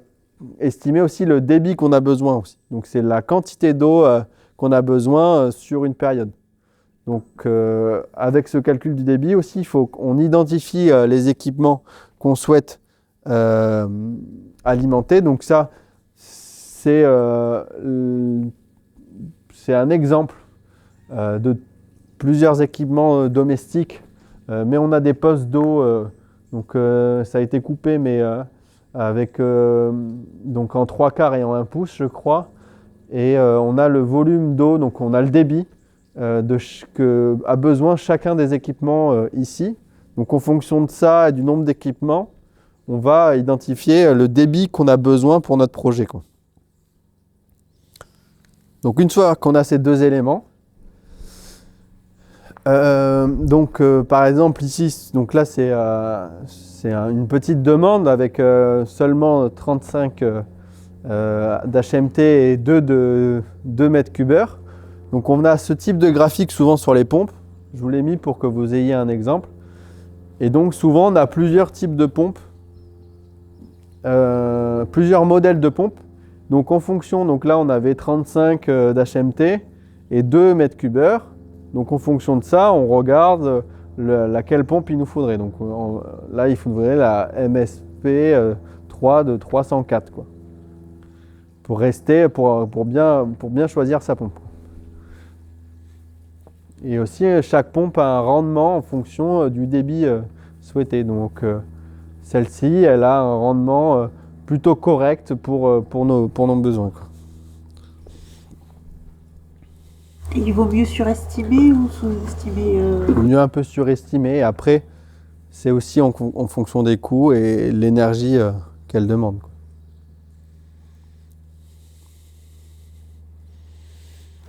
estimer aussi le débit qu'on a besoin aussi. Donc c'est la quantité d'eau qu'on a besoin sur une période. Donc avec ce calcul du débit aussi, il faut qu'on identifie les équipements qu'on souhaite alimenter. Donc ça, c'est un exemple de plusieurs équipements domestiques, mais on a des postes d'eau, donc ça a été coupé, mais avec donc en 3/4 et en 1 pouce, je crois, et on a le volume d'eau, donc on a le débit que a besoin chacun des équipements ici. Donc en fonction de ça et du nombre d'équipements, on va identifier le débit qu'on a besoin pour notre projet, quoi. Donc une fois qu'on a ces deux éléments, par exemple ici, donc là c'est une petite demande avec seulement 35 d'HMT et 2 mètres cubeurs. Donc on a ce type de graphique souvent sur les pompes. Je vous l'ai mis pour que vous ayez un exemple. Et donc souvent on a plusieurs types de pompes, plusieurs modèles de pompes. Donc en fonction, donc là on avait 35 d'HMT et 2 mètres cubeurs. Donc en fonction de ça, on regarde laquelle pompe il nous faudrait. Donc là il faudrait la MSP 3 de 304 quoi. Pour bien choisir sa pompe. Et aussi chaque pompe a un rendement en fonction du débit souhaité. Donc celle-ci, elle a un rendement plutôt correct pour nos besoins, quoi. Il vaut mieux surestimer ou sous-estimer Il vaut mieux un peu surestimer. Après, c'est aussi en fonction des coûts et l'énergie qu'elle demande, quoi.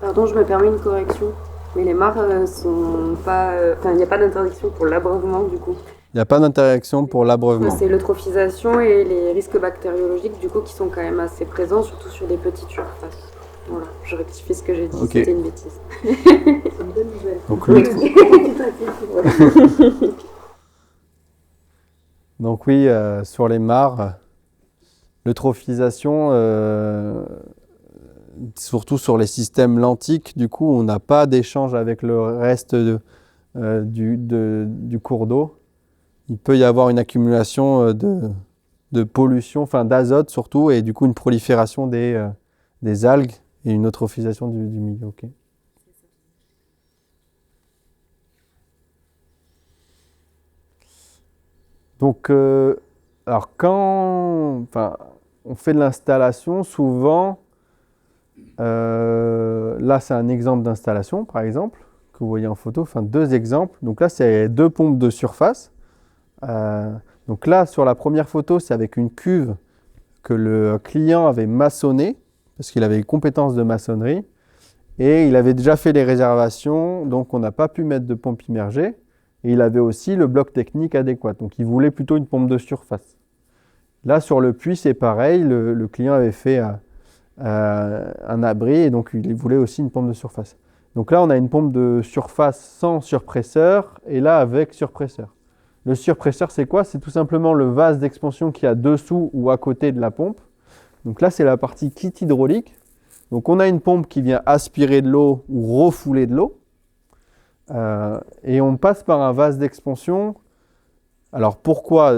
Pardon, je me permets une correction. Mais les mares sont pas. Enfin, il n'y a pas d'interdiction pour l'abreuvement du coup. Il n'y a pas d'interaction pour l'abreuvement. C'est l'eutrophisation et les risques bactériologiques du coup qui sont quand même assez présents, surtout sur des petites surfaces. Voilà, je rectifie ce que j'ai dit, Okay. C'était une bêtise. C'est une bonne nouvelle. Donc, Donc oui, sur les mares, l'eutrophisation, surtout sur les systèmes lentiques, du coup, on n'a pas d'échange avec le reste du cours d'eau. Il peut y avoir une accumulation de pollution, enfin d'azote surtout, et du coup une prolifération des algues et une eutrophisation du milieu. Okay. Donc, alors quand on fait de l'installation, souvent, là c'est un exemple d'installation par exemple, que vous voyez en photo, enfin 2 exemples. Donc là c'est 2 pompes de surface. Donc là sur la première photo c'est avec une cuve que le client avait maçonnée, parce qu'il avait les compétences de maçonnerie, et il avait déjà fait les réservations, donc on n'a pas pu mettre de pompe immergée. Et il avait aussi le bloc technique adéquat, donc il voulait plutôt une pompe de surface. Là, sur le puits, c'est pareil, le client avait fait un abri, et donc il voulait aussi une pompe de surface. Donc là, on a une pompe de surface sans surpresseur, et là, avec surpresseur. Le surpresseur, c'est quoi? C'est tout simplement le vase d'expansion qui est dessous ou à côté de la pompe. Donc là, c'est la partie kit hydraulique. Donc on a une pompe qui vient aspirer de l'eau ou refouler de l'eau. Et on passe par un vase d'expansion. Alors pourquoi?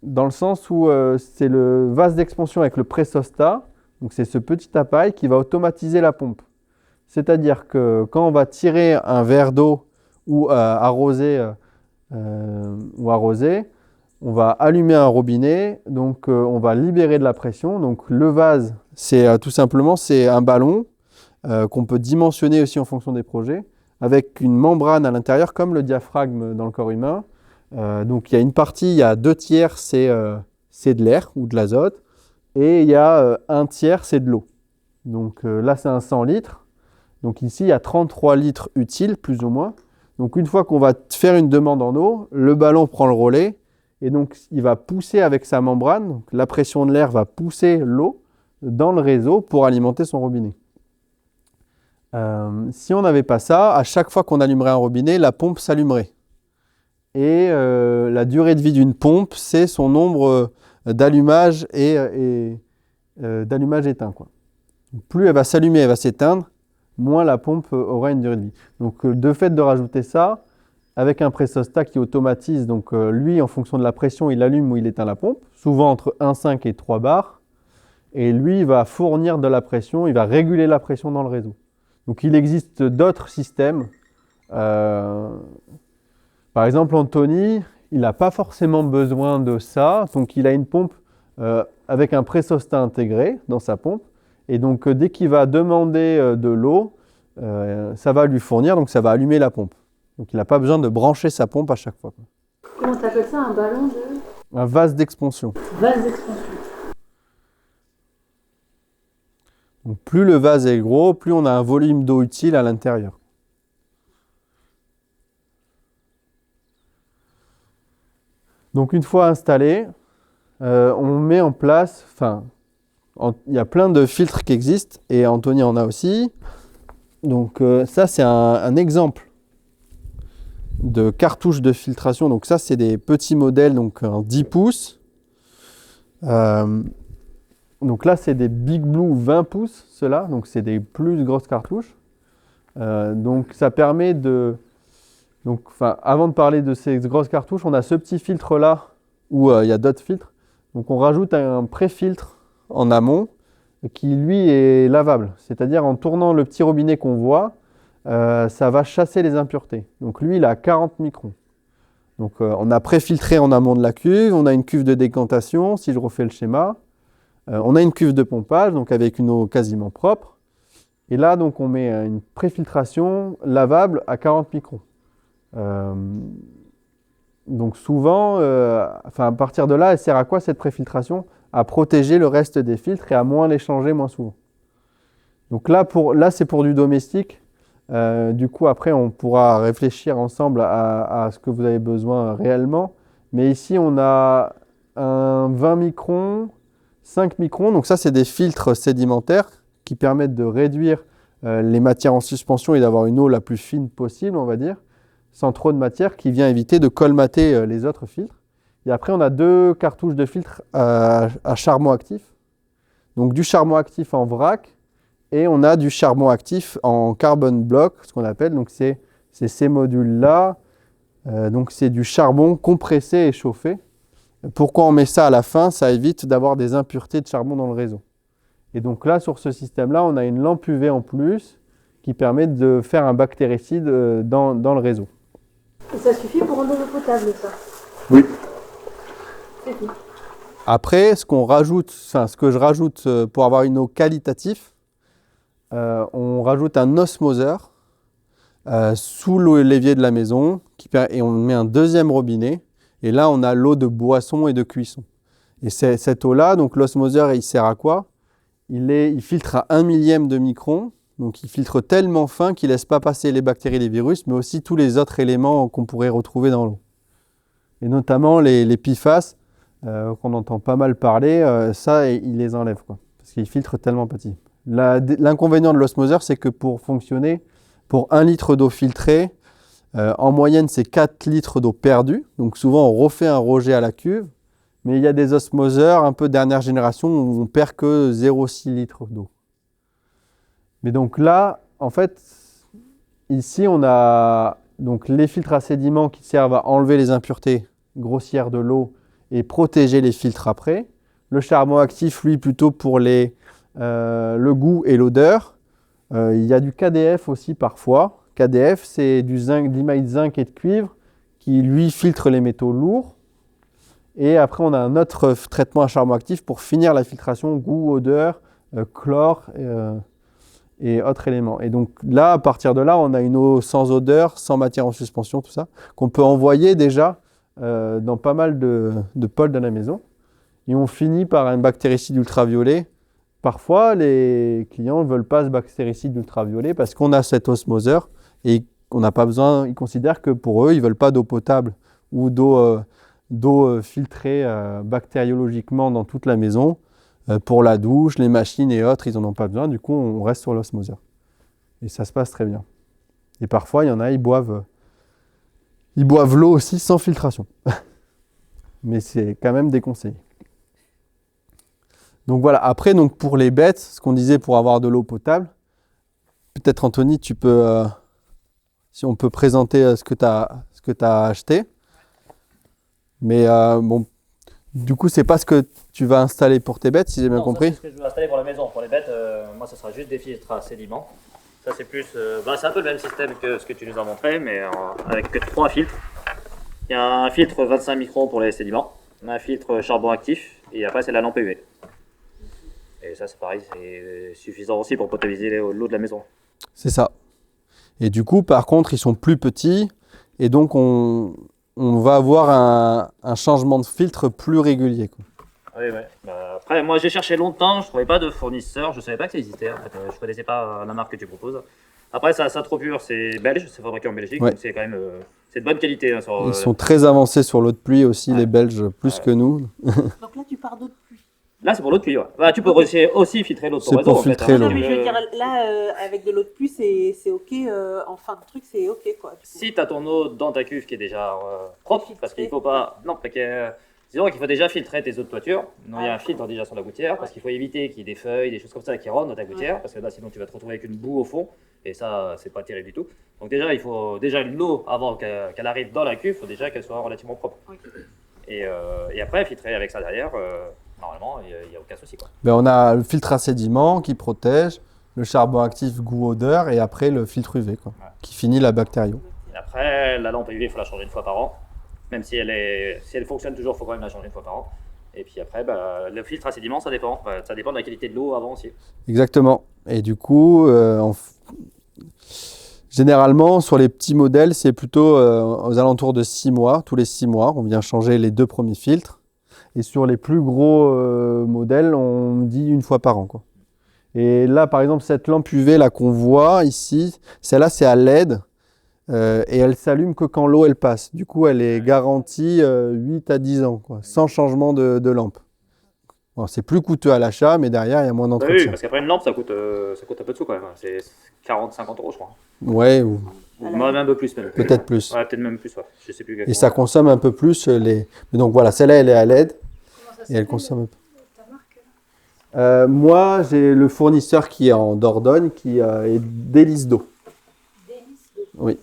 Dans le sens où c'est le vase d'expansion avec le pressostat. Donc c'est ce petit appareil qui va automatiser la pompe. C'est-à-dire que quand on va tirer un verre d'eau ou arroser, on va allumer un robinet. Donc on va libérer de la pression. Donc le vase, c'est tout simplement c'est un ballon qu'on peut dimensionner aussi en fonction des projets, avec une membrane à l'intérieur, comme le diaphragme dans le corps humain. Donc il y a une partie, il y a 2/3, c'est de l'air ou de l'azote, et il y a 1/3, c'est de l'eau. Donc là, c'est un 100 litres. Donc ici, il y a 33 litres utiles, plus ou moins. Donc une fois qu'on va faire une demande en eau, le ballon prend le relais et donc il va pousser avec sa membrane. Donc, la pression de l'air va pousser l'eau dans le réseau pour alimenter son robinet. Si on n'avait pas ça, à chaque fois qu'on allumerait un robinet, la pompe s'allumerait. Et la durée de vie d'une pompe, c'est son nombre d'allumages d'allumages éteints, quoi. Plus elle va s'allumer, elle va s'éteindre, moins la pompe aura une durée de vie. Donc de fait de rajouter ça, avec un pressostat qui automatise, donc lui, en fonction de la pression, il allume ou il éteint la pompe, souvent entre 1,5 et 3 bars. Et lui, il va fournir de la pression, il va réguler la pression dans le réseau. Donc il existe d'autres systèmes. Par exemple, Anthony, il n'a pas forcément besoin de ça. Donc il a une pompe avec un pressostat intégré dans sa pompe. Et donc dès qu'il va demander de l'eau, ça va lui fournir, donc ça va allumer la pompe. Donc il n'a pas besoin de brancher sa pompe à chaque fois. Comment t'appelles ça, un ballon de... Un vase d'expansion. Vase d'expansion. Donc plus le vase est gros, plus on a un volume d'eau utile à l'intérieur. Donc une fois installé, on met en place, il y a plein de filtres qui existent et Anthony en a aussi. Donc ça c'est un exemple de cartouche de filtration. Donc ça c'est des petits modèles donc en 10 pouces. Donc là c'est des Big Blue 20 pouces, ceux-là. Donc c'est des plus grosses cartouches. Donc ça permet de... Donc, avant de parler de ces grosses cartouches, on a ce petit filtre là où il y a d'autres filtres. Donc on rajoute un pré-filtre en amont qui lui est lavable. C'est-à-dire en tournant le petit robinet qu'on voit, ça va chasser les impuretés. Donc lui il a 40 microns. Donc on a pré-filtré en amont de la cuve, on a une cuve de décantation, si je refais le schéma. On a une cuve de pompage, donc avec une eau quasiment propre. Et là donc on met une pré-filtration lavable à 40 microns. Donc souvent, à partir de là, elle sert à quoi cette préfiltration? À protéger le reste des filtres et à moins les changer moins souvent. Donc là c'est pour du domestique. Du coup, après, on pourra réfléchir ensemble à ce que vous avez besoin réellement. Mais ici, on a un 20 microns, 5 microns. Donc ça, c'est des filtres sédimentaires qui permettent de réduire les matières en suspension et d'avoir une eau la plus fine possible, on va dire, sans trop de matière, qui vient éviter de colmater les autres filtres. Et après, on a 2 cartouches de filtres à charbon actif. Donc du charbon actif en vrac et on a du charbon actif en carbon block, ce qu'on appelle. Donc c'est ces modules-là. Donc c'est du charbon compressé et chauffé. Pourquoi on met ça à la fin? Ça évite d'avoir des impuretés de charbon dans le réseau. Et donc là, sur ce système-là, on a une lampe UV en plus qui permet de faire un bactéricide dans le réseau. Et ça suffit pour rendre l'eau potable, ça? Oui. C'est tout. Après, ce que je rajoute pour avoir une eau qualitative, on rajoute un osmoseur sous l'évier de la maison et on met un deuxième robinet. Et là, on a l'eau de boisson et de cuisson. Et cette eau-là, donc l'osmoseur, il sert à quoi? Il filtre à 1 millième de micron. Donc il filtre tellement fin qu'il ne laisse pas passer les bactéries et les virus, mais aussi tous les autres éléments qu'on pourrait retrouver dans l'eau. Et notamment les PFAS, qu'on entend pas mal parler, ça, il les enlève, quoi, parce qu'il filtre tellement petit. L'inconvénient de l'osmoseur, c'est que pour fonctionner, pour 1 litre d'eau filtrée, en moyenne, c'est 4 litres d'eau perdue. Donc souvent, on refait un rejet à la cuve, mais il y a des osmoseurs un peu dernière génération où on perd que 0,6 litres d'eau. Mais donc là, en fait, ici, on a donc les filtres à sédiments qui servent à enlever les impuretés grossières de l'eau et protéger les filtres après. Le charbon actif, lui, plutôt pour le goût et l'odeur. Il y a du KDF aussi parfois. KDF, c'est du zinc, de l'imaille de zinc et de cuivre qui, lui, filtre les métaux lourds. Et après, on a un autre traitement à charbon actif pour finir la filtration, goût, odeur, chlore et autres éléments. Et donc là, à partir de là, on a une eau sans odeur, sans matière en suspension, tout ça, qu'on peut envoyer déjà dans pas mal de pôles de la maison. Et on finit par un bactéricide ultraviolet. Parfois, les clients ne veulent pas ce bactéricide ultraviolet parce qu'on a cet osmoseur et qu'on n'a pas besoin, ils considèrent que pour eux, ils ne veulent pas d'eau potable ou d'eau filtrée bactériologiquement dans toute la maison. Pour la douche, les machines et autres, ils n'en ont pas besoin. Du coup, on reste sur l'osmoseur. Et ça se passe très bien. Et parfois, il y en a, ils boivent l'eau aussi sans filtration. Mais c'est quand même déconseillé. Donc voilà, après, donc pour les bêtes, ce qu'on disait pour avoir de l'eau potable, peut-être Anthony, tu peux, si on peut présenter ce que tu as acheté. Mais bon, du coup, c'est pas ce que tu vas installer pour tes bêtes, si j'ai bien compris. C'est ce que je veux installer pour la maison. Pour les bêtes, moi, ça sera juste des filtres à sédiments. Ça, c'est plus, c'est un peu le même système que ce que tu nous as montré, mais avec que 3 filtres. Il y a un filtre 25 microns pour les sédiments, un filtre charbon actif, et après, c'est la lampe UV. Et ça, c'est pareil, c'est suffisant aussi pour potabiliser l'eau de la maison. C'est ça. Et du coup, par contre, ils sont plus petits, et donc on va avoir un changement de filtre plus régulier, quoi. Oui, oui. Après, moi, j'ai cherché longtemps, je trouvais pas de fournisseur, je savais pas que ça existait. En fait, je connaissais pas la marque que tu proposes. Après, ça trop pur, c'est belge, c'est fabriqué en Belgique, Ouais. donc c'est quand même c'est de bonne qualité. Hein, Ils sont très avancés sur l'eau de pluie aussi, les Belges, plus que nous. Donc là, tu pars d'eau de pluie. Là, c'est pour l'eau de pluie. Ouais. Bah, tu peux aussi filtrer l'eau de ton C'est réseau. pour en fait, filtrer hein. l'eau. Non, mais je veux dire, là, avec de l'eau de pluie, c'est ok. En fin de truc, c'est ok, quoi. Si tu as ton eau dans ta cuve qui est déjà propre, parce qu'il faut pas. Non, parce que. Disons qu'il faut déjà filtrer tes eaux de toiture. Non, il y a un filtre déjà sur la gouttière, parce qu'il faut éviter qu'il y ait des feuilles, des choses comme ça qui rentrent dans ta gouttière, parce que là, sinon tu vas te retrouver avec une boue au fond, et ça, c'est pas terrible du tout. Donc déjà, il faut déjà l'eau avant qu'elle arrive dans la cuve, il faut déjà qu'elle soit relativement propre. Ok. Et après, filtrer avec ça derrière, normalement, il n'y a aucun souci, quoi. Ben, on a le filtre à sédiments qui protège, le charbon actif goût-odeur, et après le filtre UV, quoi, qui finit la bactério. Et après, la lampe UV, il faut la changer une fois par an. Même si elle fonctionne toujours, il faut quand même la changer une fois par an. Et puis après, le filtre à sédiments, ça dépend. Ça dépend de la qualité de l'eau avant aussi. Exactement. Et du coup, généralement, sur les petits modèles, c'est plutôt aux alentours de 6 mois. Tous les 6 mois, on vient changer les 2 premiers filtres. Et sur les plus gros modèles, on dit une fois par an, quoi. Et là, par exemple, cette lampe UV là qu'on voit ici, celle-là, c'est à LED. Et elle s'allume que quand l'eau elle passe. Du coup, elle est garantie 8 à 10 ans, quoi, sans changement de lampe. Bon, c'est plus coûteux à l'achat, mais derrière, il y a moins Bah d'entretien. oui, parce qu'après une lampe, ça coûte un peu de sous quand même. C'est 40-50 euros, je crois. Ouais, ou Même un peu plus même. peut-être plus. Ouais, peut-être même plus, ouais. Je sais plus Et exactement. ça consomme un peu plus les... Mais donc voilà, celle-là, elle est à LED et elle consomme un peu. Moi, j'ai le fournisseur qui est en Dordogne, qui est Délice d'eau. Oui,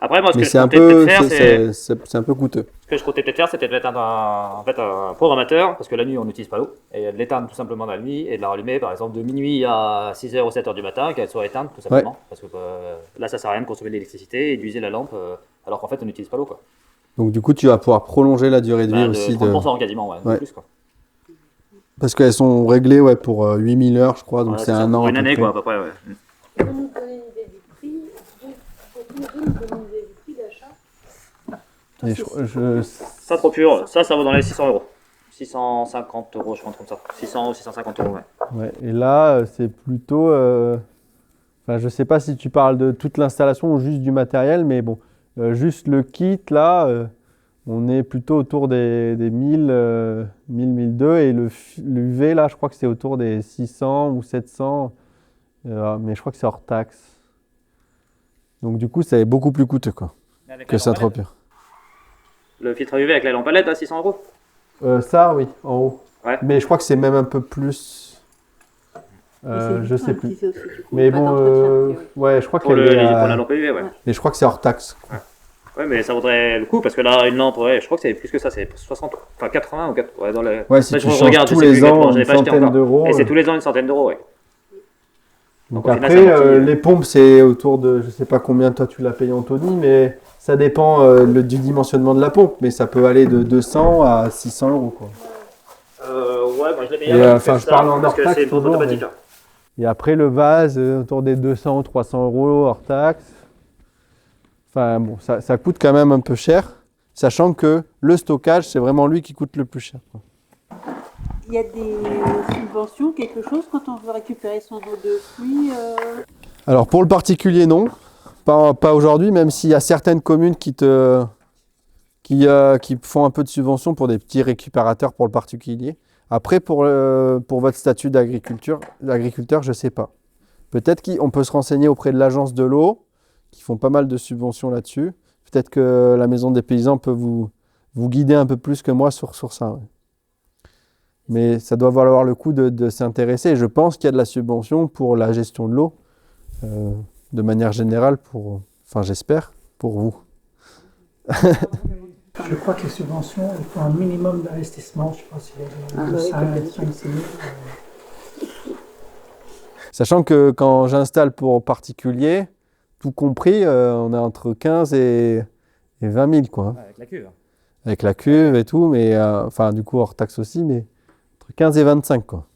Après, moi, ce mais que je c'est un comptais peu, peut-être faire, c'est un peu coûteux. ce que je comptais peut-être faire, c'était de mettre un programmateur, parce que la nuit, on n'utilise pas l'eau, et de l'éteindre tout simplement la nuit, et de la rallumer, par exemple, de minuit à 6h ou 7h du matin, qu'elle soit éteinte, tout simplement. Parce que là, ça sert à rien de consommer de l'électricité et d'user la lampe, alors qu'en fait, on n'utilise pas l'eau, quoi. Donc du coup, tu vas pouvoir prolonger la durée de vie Bah, de aussi. 30% quasiment, ouais, de Ouais. plus, quoi. Parce qu'elles sont réglées pour 8000 heures, je crois, donc Ouais, c'est ça, un an. pour à une peu année, près. quoi, à peu près, ouais. Vous nous donnez une idée du prix, nous donner une idée du prix d'achat. Et Ça, trop pur, ça vaut dans les 600 euros. 650 euros, je pense, comme ça. 600 ou 650 euros, ouais. ouais. Et là, c'est plutôt... Enfin, je sais pas si tu parles de toute l'installation ou juste du matériel, mais bon, juste le kit, là, on est plutôt autour des 1000, 1002, et l'UV, là, je crois que c'est autour des 600 ou 700, mais je crois que c'est hors taxe. Donc du coup, c'est beaucoup plus coûteux, quoi, Avec que la lampe à LED. Saint-Tropez. Le filtre UV avec la lampe à LED à 600 euros. Ça, oui, en haut. Ouais. Mais je crois que c'est même un peu plus. Mais c'est Je sais plus. utilisé aussi, du coup, Mais pas bon, d'entretien, a priori. ouais, je crois Pour, qu'elle est pour à... la lampe UV, ouais. Mais je crois que c'est hors taxe. Ouais, mais ça vaudrait le coup parce que là, une lampe, ouais, je crois que c'est plus que ça, c'est 60, enfin 80 ou 4, ouais, dans les. Ouais, si Ça, tu je changes regarde, je tous sais plus les exactement, ans je l'ai une pas acheté centaine encore. d'euros. Et c'est tous les ans une centaine d'euros, ouais. Donc au final, après, ça amortit. les pompes, c'est autour de, je sais pas combien toi tu l'as payé Anthony, mais ça dépend du dimensionnement de la pompe, mais ça peut aller de 200 à 600 euros, quoi. Ouais, moi je l'ai payé Et, avant, enfin, fait je ça, parle en parce hors que taxe c'est une pompe toujours, automatique, mais- hein. Et après le vase, autour des 200 ou 300 euros hors taxe. Enfin bon, ça coûte quand même un peu cher, sachant que le stockage, c'est vraiment lui qui coûte le plus cher, quoi. Il y a des subventions, quelque chose, quand on veut récupérer son eau de pluie Alors pour le particulier, non. Pas aujourd'hui, même s'il y a certaines communes qui font un peu de subvention pour des petits récupérateurs pour le particulier. Après, pour votre statut d'agriculteur, je ne sais pas. Peut-être qu'on peut se renseigner auprès de l'agence de l'eau, qui font pas mal de subventions là-dessus. Peut-être que la Maison des Paysans peut vous guider un peu plus que moi sur ça. Ouais. Mais ça doit valoir le coup de s'intéresser. Je pense qu'il y a de la subvention pour la gestion de l'eau, de manière générale, j'espère, pour vous. Je crois que les subventions, il faut un minimum d'investissement. Je pense qu'il y a de 5-6 000. Sachant que quand j'installe pour particulier, tout compris, on est entre 15 et 20 000, quoi. Ouais, avec la cuve. Avec la cuve et tout, mais du coup hors taxe aussi, mais entre 15 et 25, quoi.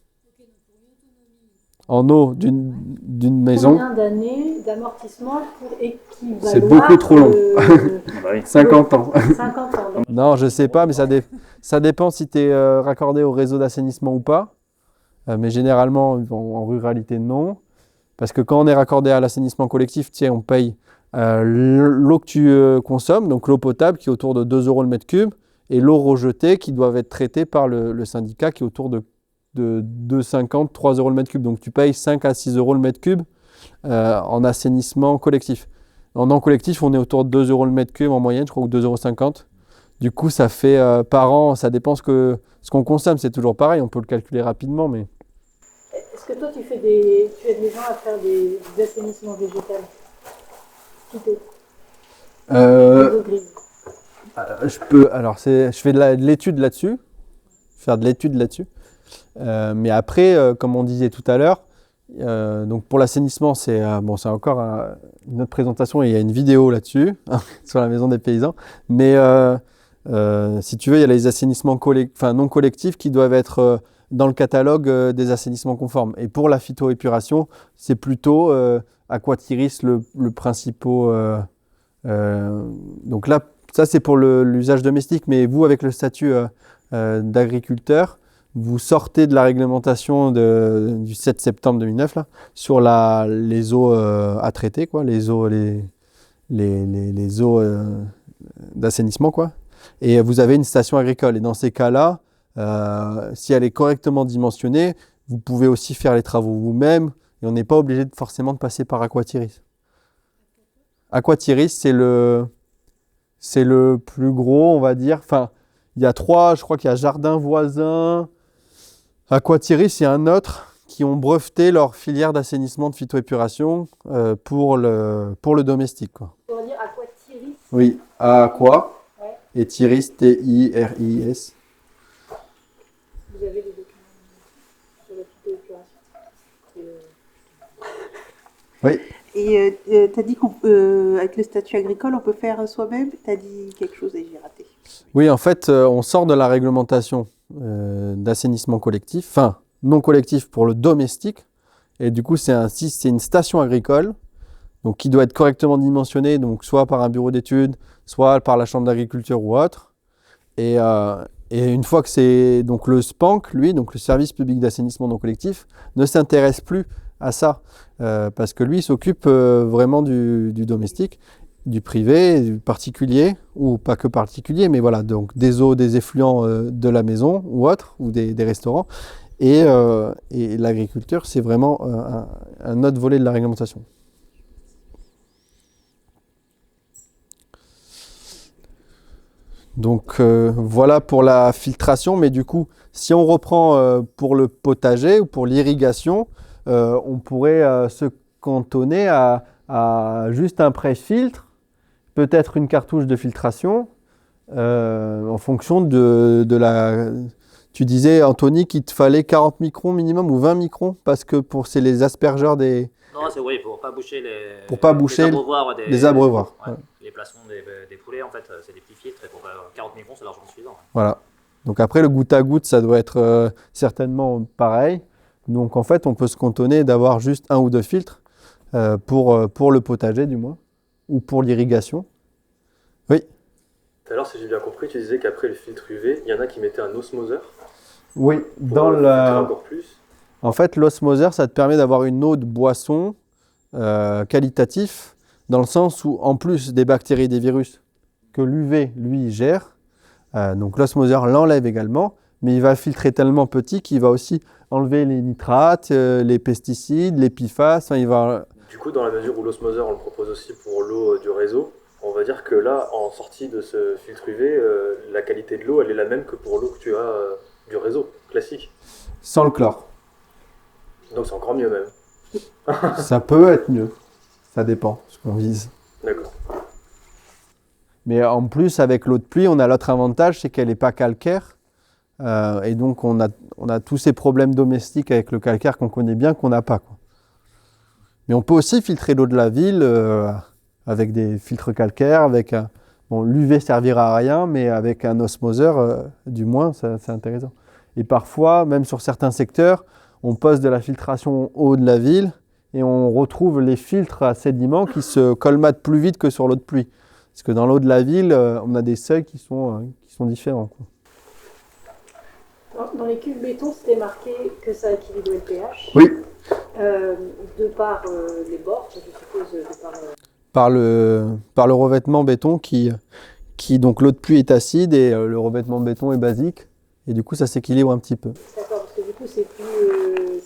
En eau d'une maison. Combien d'années d'amortissement pour équivaloir C'est beaucoup trop long. 50 ans. 50 ans. Non, je sais pas, mais ça dépend si tu es raccordé au réseau d'assainissement ou pas. Mais généralement, en ruralité, non. Parce que quand on est raccordé à l'assainissement collectif, on paye l'eau que tu consommes, donc l'eau potable qui est autour de 2 € le mètre cube, et l'eau rejetée qui doit être traitée par le syndicat qui est autour de 2,50, 3 € le mètre cube. Donc tu payes 5 à 6 € le mètre cube en assainissement collectif. En non collectif, on est autour de 2 € le mètre cube en moyenne, je crois, ou 2,50 €. Du coup, ça fait par an, ça dépend ce qu'on consomme, c'est toujours pareil, on peut le calculer rapidement. Mais... Est-ce que toi, tu aides les gens à faire des assainissements végétaux plutôt je fais de l'étude là-dessus, mais après, comme on disait tout à l'heure, donc pour l'assainissement, c'est encore une autre présentation et il y a une vidéo là-dessus, sur la Maison des Paysans. Mais si tu veux, il y a les assainissements non collectifs qui doivent être dans le catalogue des assainissements conformes. Et pour la phytoépuration, c'est plutôt Aquatiris le principal. Donc là, ça c'est pour l'usage domestique, mais vous, avec le statut d'agriculteur, vous sortez de la réglementation du 7 septembre 2009 là, sur les eaux à traiter, quoi, les eaux d'assainissement, quoi. Et vous avez une station agricole. Et dans ces cas-là, si elle est correctement dimensionnée, vous pouvez aussi faire les travaux vous-même et on n'est pas obligé forcément de passer par Aquatiris. Aquatiris, c'est le plus gros, on va dire. Enfin, il y a 3, je crois qu'il y a Jardin Voisin, Aquatiris et un autre qui ont breveté leur filière d'assainissement de phytoépuration pour le domestique, quoi. On va dire Aquatiris. Oui, Aqua. Ouais. Et Tiris, T-I-R-I-S. Vous avez des documents sur la phytoépuration. Oui. Et tu as dit qu'avec le statut agricole, on peut faire soi-même. Tu as dit quelque chose et j'ai raté. Oui, en fait, on sort de la réglementation d'assainissement collectif, enfin non collectif pour le domestique. Et du coup, c'est une station agricole donc, qui doit être correctement dimensionnée, donc soit par un bureau d'études, soit par la chambre d'agriculture ou autre. Et une fois que c'est... Donc le SPANC, lui, donc le service public d'assainissement non collectif, ne s'intéresse plus à ça, parce que lui, il s'occupe vraiment du domestique, du privé, du particulier, ou pas que particulier, mais voilà, donc des eaux, des effluents de la maison ou autre, ou des restaurants. Et l'agriculture, c'est vraiment un autre volet de la réglementation. Donc voilà pour la filtration, mais du coup, si on reprend pour le potager ou pour l'irrigation, on pourrait se cantonner à juste un pré-filtre, peut-être une cartouche de filtration, en fonction de la... Tu disais, Anthony, qu'il te fallait 40 microns minimum ou 20 microns, parce que c'est les aspergeurs des... Non, c'est oui, pour pas boucher les abreuvoirs. Ouais. Les placements des poulets, en fait, c'est des petits filtres, et pour 40 microns, c'est largement suffisant. Voilà. Donc après, le goutte à goutte, ça doit être certainement pareil. Donc en fait, on peut se cantonner d'avoir juste 1 ou 2 filtres pour le potager, du moins, ou pour l'irrigation. Oui. Alors, si j'ai bien compris, tu disais qu'après le filtre UV, il y en a qui mettaient un osmoseur. Oui, pour filtrer encore plus. En fait, l'osmoseur, ça te permet d'avoir une eau de boisson qualitative dans le sens où, en plus des bactéries et des virus que l'UV, lui, gère, donc l'osmoseur l'enlève également, mais il va filtrer tellement petit qu'il va aussi enlever les nitrates, les pesticides, les PFAS, enfin, il va... Du coup, dans la mesure où l'osmoseur, on le propose aussi pour l'eau du réseau, on va dire que là, en sortie de ce filtre UV, la qualité de l'eau, elle est la même que pour l'eau que tu as du réseau classique. Sans le chlore. Donc c'est encore mieux même. Ça peut être mieux. Ça dépend ce qu'on vise. D'accord. Mais en plus, avec l'eau de pluie, on a l'autre avantage, c'est qu'elle n'est pas calcaire. Et donc, on a tous ces problèmes domestiques avec le calcaire qu'on connaît bien, qu'on n'a pas, quoi. Mais on peut aussi filtrer l'eau de la ville avec des filtres calcaires. Bon, l'UV servira à rien, mais avec un osmoseur, du moins, c'est intéressant. Et parfois, même sur certains secteurs, on pose de la filtration eau de la ville et on retrouve les filtres à sédiments qui se colmatent plus vite que sur l'eau de pluie. Parce que dans l'eau de la ville, on a des seuils qui sont différents, quoi. Dans les cuves béton, c'était marqué que ça équilibrait le pH. Oui. De par les bords, je suppose, de par... Par le revêtement béton qui donc l'eau de pluie est acide et le revêtement béton est basique. Et du coup, ça s'équilibre un petit peu. D'accord, parce que du coup, c'est plus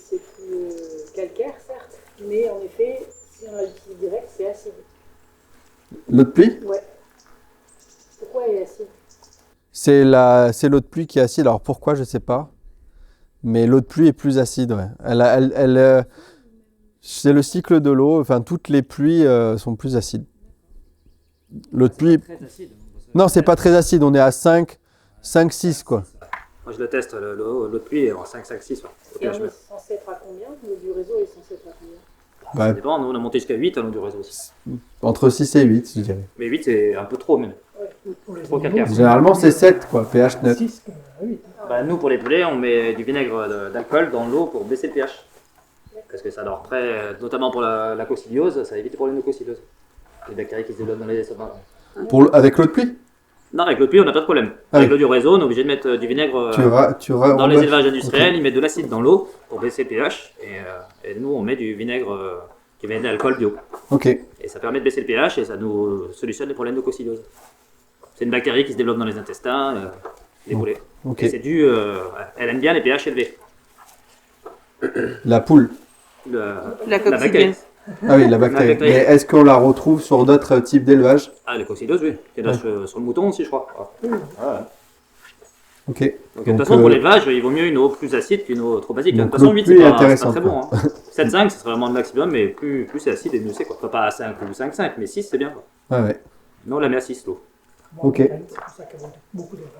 calcaire, certes, mais en effet, si on l'utilise direct, c'est acide. L'eau de pluie ? Ouais. Pourquoi elle est acide? C'est l'eau de pluie qui est acide. Alors pourquoi, je ne sais pas. Mais l'eau de pluie est plus acide, ouais. C'est le cycle de l'eau. Enfin, toutes les pluies sont plus acides. L'eau de pluie... Très acide. Non, c'est pas très acide. On est à 5, 6, quoi. Moi je le teste, l'eau de pluie est en 5, 5, 6. Et on est censé être à combien? L'eau du réseau est censé être à combien? Ça dépend, nous on a monté jusqu'à 8 à l'eau du réseau aussi. Entre 6 et 8, je dirais. Mais 8 c'est un peu trop même. Trop calcaire. Généralement, c'est 7, quoi. pH 9. 6 à 8. Bah, nous pour les poulets, on met du vinaigre d'alcool dans l'eau pour baisser le pH. Parce que ça leur notamment pour la coccyliose, ça évite les problèmes de coccyliose. Les bactéries qui se développent dans les estomacs. Avec l'eau de pluie ? Non, avec l'eau de pluie, on n'a pas de problème. Ah Avec oui. l'eau du réseau, on est obligé de mettre du vinaigre dans les élevages industriels. Ils mettent de l'acide dans l'eau pour baisser le pH. Et nous, on met du vinaigre qui vient d'alcool bio. Ok. Et ça permet de baisser le pH et ça nous solutionne les problèmes de coccyliose. C'est une bactérie qui se développe dans les intestins, les poulets. Ok. Et c'est dû. Elle aime bien les pH élevés. La poule. La bactérie. coccyliose. Ah oui, la bactérie. bactérie. Mais est-ce qu'on la retrouve sur d'autres types d'élevage ? Ah, les coccylioses, oui. Il y en a sur le mouton aussi, je crois. Ouais. Ok. Donc, de toute façon, pour l'élevage, il vaut mieux une eau plus acide qu'une eau trop basique. De donc, toute façon, l'eau 8, pluie est c'est pas intéressante, très bon. Hein. 7,5, ce serait vraiment le maximum, mais plus c'est acide et mieux c'est, quoi. Pas à 5 ou 5,5, mais 6, c'est bien, quoi. Ah ouais. Nous, on la met à 6, l'eau. Ok. C'est pour ça qu'il y a beaucoup d'élevage.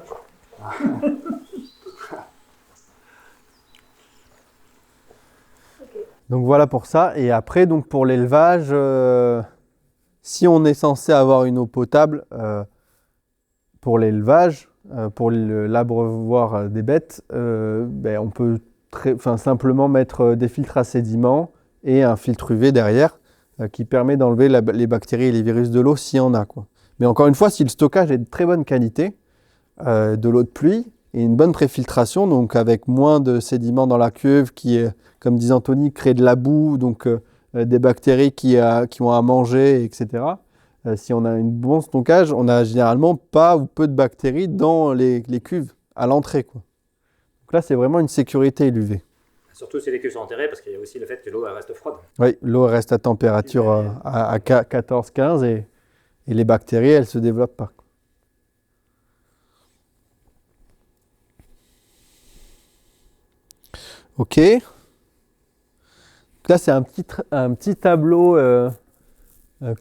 Donc voilà pour ça. Et après, donc pour l'élevage, si on est censé avoir une eau potable pour l'élevage, pour l'abreuvoir des bêtes, on peut simplement mettre des filtres à sédiments et un filtre UV derrière qui permet d'enlever les bactéries et les virus de l'eau s'il y en a, quoi. Mais encore une fois, si le stockage est de très bonne qualité, de l'eau de pluie et une bonne préfiltration, donc avec moins de sédiments dans la cuve qui, comme disait Anthony, crée de la boue, donc des bactéries qui ont à manger, etc. Si on a un bon stockage, on n'a généralement pas ou peu de bactéries dans les cuves à l'entrée, quoi. Donc là, c'est vraiment une sécurité, l'UV. Surtout si les cuves sont enterrées, parce qu'il y a aussi le fait que l'eau elle reste froide. Oui, l'eau reste à température à 14-15 et les bactéries, elles ne se développent pas. Ok. Donc là, c'est un petit tableau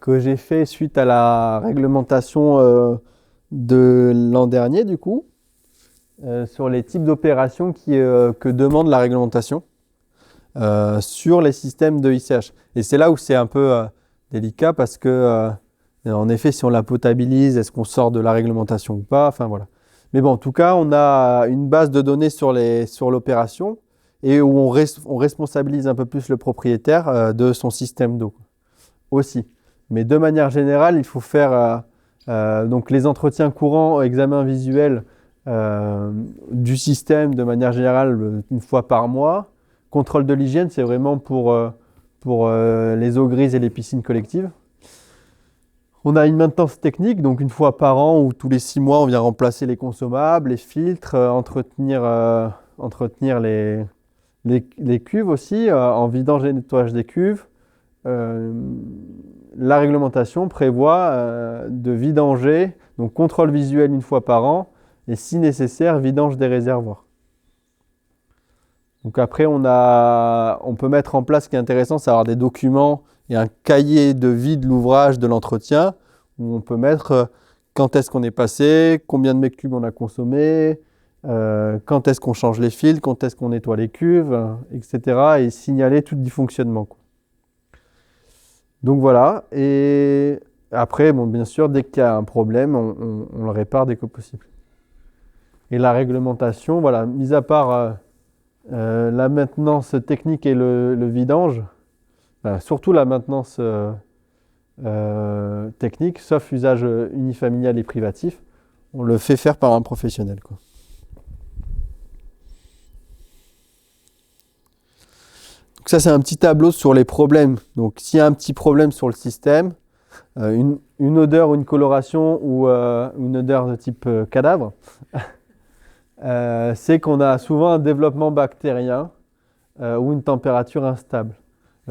que j'ai fait suite à la réglementation de l'an dernier, du coup, sur les types d'opérations que demande la réglementation sur les systèmes de ICH. Et c'est là où c'est un peu délicat parce que, en effet, si on la potabilise, est-ce qu'on sort de la réglementation ou pas? Enfin, voilà. Mais bon, en tout cas, on a une base de données sur l'opération et où on responsabilise un peu plus le propriétaire de son système d'eau aussi. Mais de manière générale, il faut faire donc les entretiens courants, examen visuel du système de manière générale une fois par mois. Contrôle de l'hygiène, c'est vraiment pour les eaux grises et les piscines collectives. On a une maintenance technique, donc une fois par an ou tous les 6 mois, on vient remplacer les consommables, les filtres, entretenir les cuves aussi, en vidange et nettoyage des cuves. La réglementation prévoit de vidanger, donc contrôle visuel une fois par an, et si nécessaire, vidange des réservoirs. Donc après, on peut mettre en place, ce qui est intéressant, c'est avoir des documents et un cahier de vie de l'ouvrage de l'entretien, où on peut mettre quand est-ce qu'on est passé, combien de mètres cubes on a consommé, quand est-ce qu'on change les fils, quand est-ce qu'on nettoie les cuves, etc. et signaler tout dysfonctionnement, quoi. Donc voilà, et après, bon, bien sûr, dès qu'il y a un problème, on le répare dès que possible. Et la réglementation, voilà, mis à part la maintenance technique et le vidange, surtout la maintenance technique, sauf usage unifamilial et privatif, on le fait faire par un professionnel, quoi. Donc ça, c'est un petit tableau sur les problèmes. Donc s'il y a un petit problème sur le système, une odeur ou une coloration ou une odeur de type cadavre, c'est qu'on a souvent un développement bactérien ou une température instable.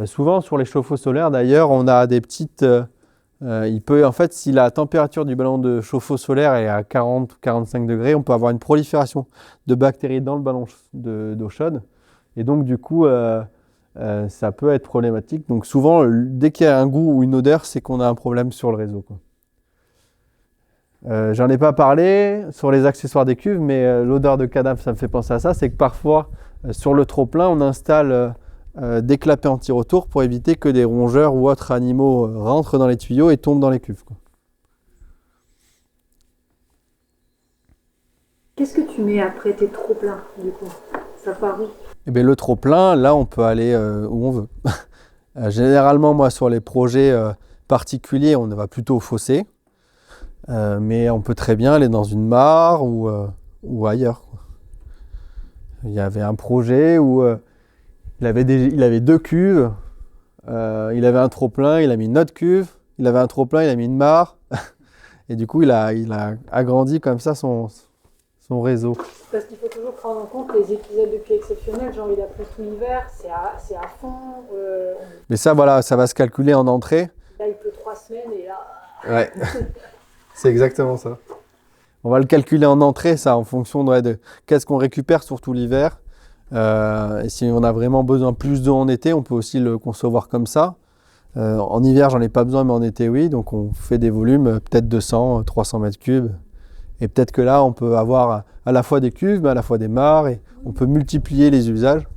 Souvent sur les chauffe-eau solaires d'ailleurs, on a des petites... en fait, si la température du ballon de chauffe-eau solaire est à 40 ou 45 degrés, on peut avoir une prolifération de bactéries dans le ballon d'eau chaude. Et donc du coup, ça peut être problématique. Donc souvent, dès qu'il y a un goût ou une odeur, c'est qu'on a un problème sur le réseau, quoi. J'en ai pas parlé sur les accessoires des cuves, mais l'odeur de cadavre, ça me fait penser à ça. C'est que parfois, sur le trop-plein, on installe des clapets anti-retour pour éviter que des rongeurs ou autres animaux rentrent dans les tuyaux et tombent dans les cuves, quoi. Qu'est-ce que tu mets après tes trop-pleins, du coup? Ça part où? Eh bien, le trop-plein, là, on peut aller où on veut. Généralement, moi, sur les projets particuliers, on va plutôt au fossé. Mais on peut très bien aller dans une mare ou ailleurs, quoi. Il y avait un projet où il avait 2 cuves, il avait un trop-plein, il a mis une autre cuve, il avait un trop-plein, il a mis une mare. Et du coup, il a agrandi comme ça son réseau. Parce qu'il faut toujours prendre en compte les épisodes de pluie exceptionnels, genre il a plu tout l'hiver, c'est à fond. Mais ça, voilà, ça va se calculer en entrée. Là, il pleut 3 semaines et là... Ouais, c'est exactement ça. On va le calculer en entrée, ça, en fonction de qu'est-ce qu'on récupère, surtout l'hiver. Et si on a vraiment besoin plus d'eau en été, on peut aussi le concevoir comme ça. En hiver, j'en ai pas besoin, mais en été, oui. Donc, on fait des volumes, peut-être 200, 300 mètres cubes. Et peut-être que là, on peut avoir à la fois des cuves, mais à la fois des mares. Et on peut multiplier les usages.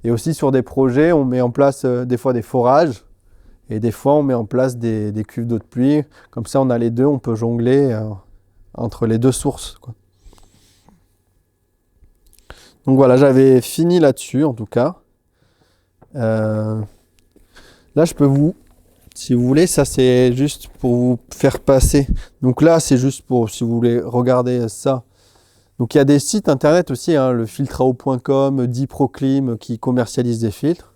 Et aussi, sur des projets, on met en place des fois des forages. Et des fois, on met en place des cuves d'eau de pluie. Comme ça, on a les deux, on peut jongler entre les deux sources, quoi. Donc voilà, j'avais fini là-dessus, en tout cas. Là, je peux si vous voulez, ça c'est juste pour vous faire passer. Donc là, c'est juste pour, si vous voulez regarder ça. Donc il y a des sites internet aussi, hein, le filtrao.com, Diproclim, qui commercialisent des filtres.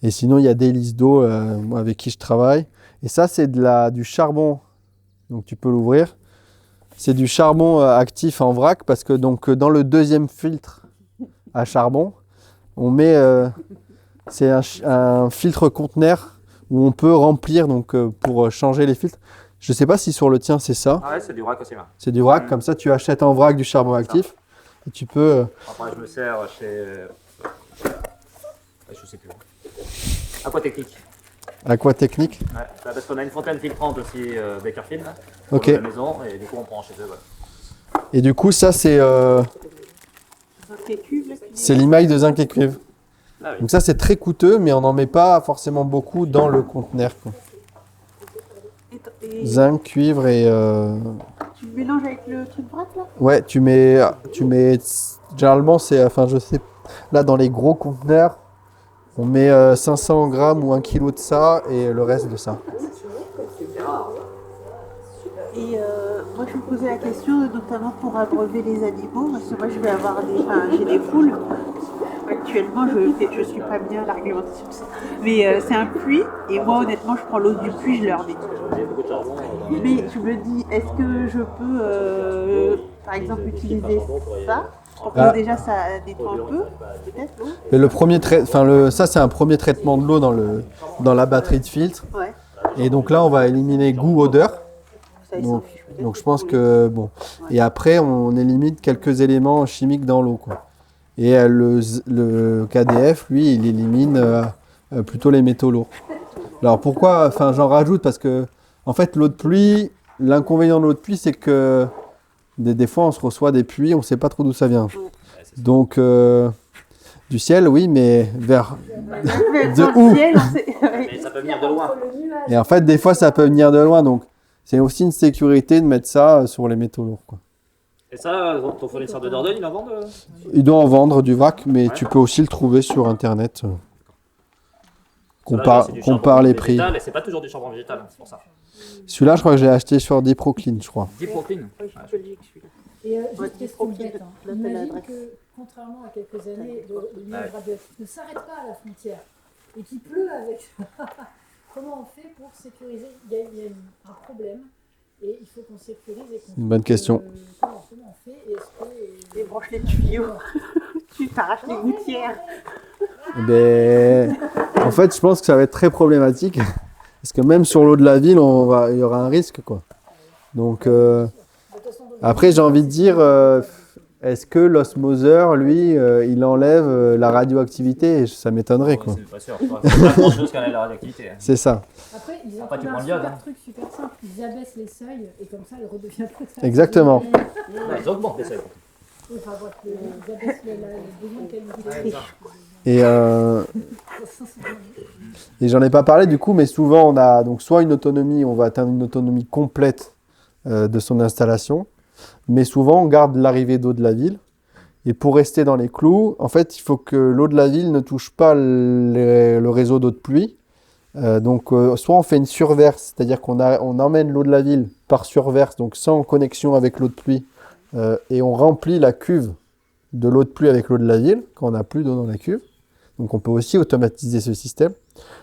Et sinon, il y a des listes d'eau avec qui je travaille. Et ça, c'est du charbon. Donc tu peux l'ouvrir. C'est du charbon actif en vrac parce que donc, dans le deuxième filtre à charbon, on met... c'est un filtre conteneur où on peut remplir donc, pour changer les filtres. Je ne sais pas si sur le tien, c'est ça. Ah ouais, c'est du vrac aussi, là. C'est du vrac. Comme ça, tu achètes en vrac du charbon actif. Et tu peux... Après, je me sers chez... je sais plus. Aquatechnique. Aquatechnique. Ouais, parce qu'on a une fontaine filtrante aussi, Bakerfield, pour la maison, et du coup, on prend chez eux. Ouais. Et du coup, ça, c'est limaille de zinc et cuivre. Ah oui. Donc ça, c'est très coûteux, mais on n'en met pas forcément beaucoup dans le conteneur, quoi. Zinc, cuivre et... Tu mélanges avec le truc vrac là? Ouais, tu mets... Généralement, c'est... Enfin, je sais... Là, dans les gros conteneurs, on met 500 grammes ou 1 kg de ça et le reste de ça. Et moi, je me posais la question, notamment pour abreuver les animaux, parce que moi, je vais avoir j'ai des poules. actuellement, je suis pas bien à la réglementation de ça. Mais c'est un puits, et moi honnêtement, je prends l'eau du puits, je leur mets. Il y a beaucoup de charbon. Mais je me dis, est-ce que je peux, par exemple, utiliser ça pour que déjà ça nettoie un peu, peut-être l'eau. Mais ça c'est un premier traitement de l'eau dans la batterie de filtre. Ouais. Et donc là, on va éliminer goût, odeur. Ça, ils s'en Donc, fichent peut-être. donc je pense que bon. Et après, on élimine quelques éléments chimiques dans l'eau, quoi. Et le KDF, lui, il élimine plutôt les métaux lourds. Alors pourquoi, j'en rajoute parce que en fait, l'eau de pluie, l'inconvénient de l'eau de pluie, c'est que des fois, on se reçoit des pluies, on ne sait pas trop d'où ça vient. Donc du ciel, oui, mais vers de où? Mais ça peut venir de loin. Et en fait, des fois, ça peut venir de loin, donc c'est aussi une sécurité de mettre ça sur les métaux lourds, quoi. Et ça, ton fournisseur de Dordogne, il en vend Il doit en vendre du vrac, mais tu peux aussi le trouver sur Internet. Compare les prix. Et c'est pas toujours du charbon végétal, c'est pour ça. Celui-là, je crois que j'ai acheté sur Diproclean, je crois. Diproclean. Et Ouais, juste question profil, bête, hein. l'appel à Imagine l'adresse. que, contrairement à quelques années, le nuage Ouais. radioactif ne s'arrête pas à la frontière et qu'il pleut avec ça. Comment on fait pour sécuriser? Il y a un problème et il faut qu'on sécurise. Et qu'on Une bonne question. Comment on fait? Est-ce que, Débranche les tuyaux, tu t'arraches les gouttières. Ben, en fait, je pense que ça va être très problématique. Parce que même sur l'eau de la ville, il y aura un risque, quoi. Donc, après, j'ai envie de dire, est-ce que l'osmoseur, lui, il enlève la radioactivité? Ça m'étonnerait, quoi. C'est pas sûr. C'est pas grand-chose qu'elle a la radioactivité. C'est ça. Après, ils ont Après, tu trouvé prends un le iode, super truc super simple. Ils abaissent les seuils et comme ça, elle redevient potable. Exactement. Non, ils augmentent les seuils. Enfin, bref, ils abaissent le besoin de qualité. Et j'en ai pas parlé du coup, mais souvent on a donc soit une autonomie, on va atteindre une autonomie complète de son installation, mais souvent on garde l'arrivée d'eau de la ville. Et pour rester dans les clous, en fait, il faut que l'eau de la ville ne touche pas le réseau d'eau de pluie. Donc soit on fait une surverse, c'est-à-dire qu'on emmène l'eau de la ville par surverse, donc sans connexion avec l'eau de pluie, et on remplit la cuve de l'eau de pluie avec l'eau de la ville quand on n'a plus d'eau dans la cuve. Donc on peut aussi automatiser ce système.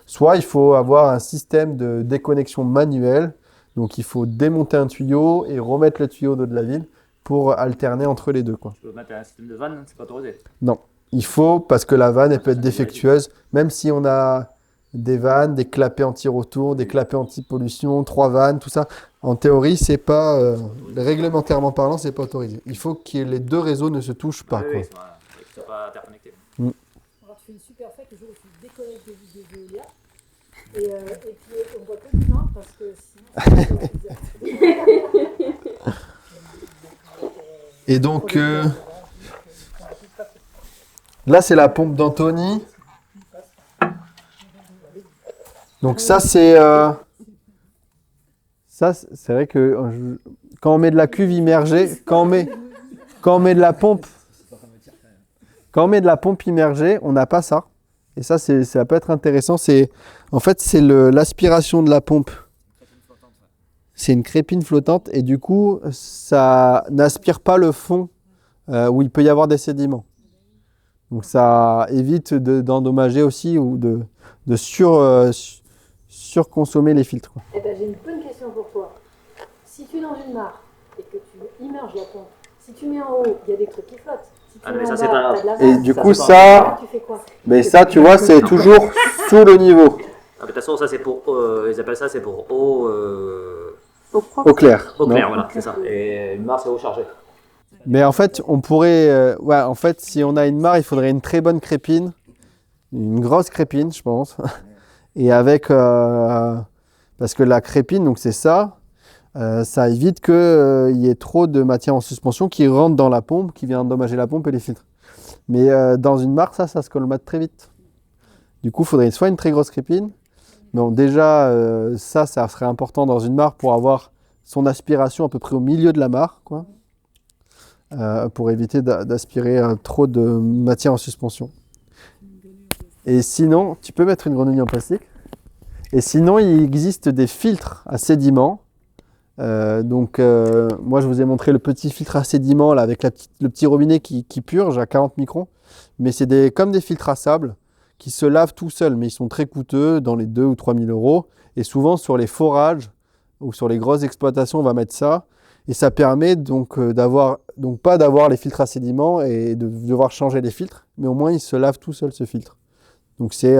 Soit il faut avoir un système de déconnexion manuelle. Donc il faut démonter un tuyau et remettre le tuyau d'eau de la ville pour alterner entre les deux, quoi. Tu peux mettre un système de vanne, c'est pas autorisé. Non, il faut parce que la vanne elle peut être défectueuse. Même si on a des vannes, des clapets anti-retour, des clapets anti-pollution, 3 vannes, tout ça. En théorie, c'est pas réglementairement parlant, c'est pas autorisé. Il faut que les deux réseaux ne se touchent pas, quoi. Oui, c'est vrai. Et qu'ils soient pas interconnectés. Alors, tu fais une super fête le jour où tu déconnectes des éoliennes. Et puis, on voit que du vin parce que sinon. Et donc, là, c'est la pompe d'Anthony. Donc ça, c'est vrai que quand on met de la cuve immergée, quand on met de la pompe immergée, on n'a pas ça. Et ça, ça peut être intéressant. En fait, c'est l'aspiration de la pompe. C'est une crépine flottante et du coup, ça n'aspire pas le fond où il peut y avoir des sédiments. Donc ça évite d'endommager aussi ou de surconsommer les filtres, quoi. Eh ben, j'ai une bonne question pour toi. Si tu es dans une mare et que tu immerges la pompe, si tu mets en haut, il y a des trucs qui flottent. Si tu Ah, mets mais en ça, c'est bas, pas grave. t'as de la Et vase. du Ça, coup, c'est ça, Tu fais quoi? mais ça, tu vois, c'est toujours sous le niveau, Ah, mais de toute façon, ça c'est pour. Ils appellent ça, c'est pour eau. au clair. Eau non claire, voilà, c'est ça. Et une mare, c'est eau chargée. Mais en fait, on pourrait, en fait, si on a une mare, il faudrait une très bonne crépine, une grosse crépine, je pense. Et avec, parce que la crépine, donc c'est ça, ça évite qu'il y ait trop de matière en suspension qui rentre dans la pompe, qui vient endommager la pompe et les filtres. Mais dans une mare, ça se colmate très vite. Du coup, il faudrait soit une très grosse crépine. Donc déjà, ça serait important dans une mare pour avoir son aspiration à peu près au milieu de la mare, quoi, pour éviter d'aspirer trop de matière en suspension. Et sinon, tu peux mettre une grenouille en plastique. Et sinon, il existe des filtres à sédiments. Moi, je vous ai montré le petit filtre à sédiments là, avec le petit robinet qui purge à 40 microns. mais c'est comme des filtres à sable qui se lavent tout seuls, mais ils sont très coûteux, dans les 2 ou 3 000 euros. Et souvent, sur les forages ou sur les grosses exploitations, on va mettre ça. Et ça permet donc pas d'avoir les filtres à sédiments et de devoir changer les filtres, mais au moins, il se lave tout seul, ce filtre. Donc, c'est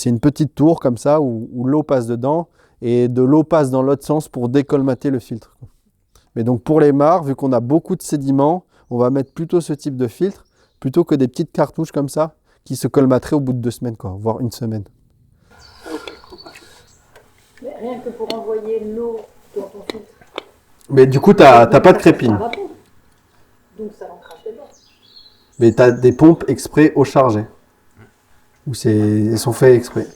une petite tour comme ça où l'eau passe dedans et de l'eau passe dans l'autre sens pour décolmater le filtre. Mais donc, pour les mares, vu qu'on a beaucoup de sédiments, on va mettre plutôt ce type de filtre plutôt que des petites cartouches comme ça qui se colmateraient au bout de 2 semaines, voire 1 semaine. Mais rien que pour envoyer l'eau dans ton filtre. Mais du coup, t'as pas de crépine. Donc ça l'encrache dedans. Mais tu as des pompes exprès eau chargée. Où elles sont faites exprès.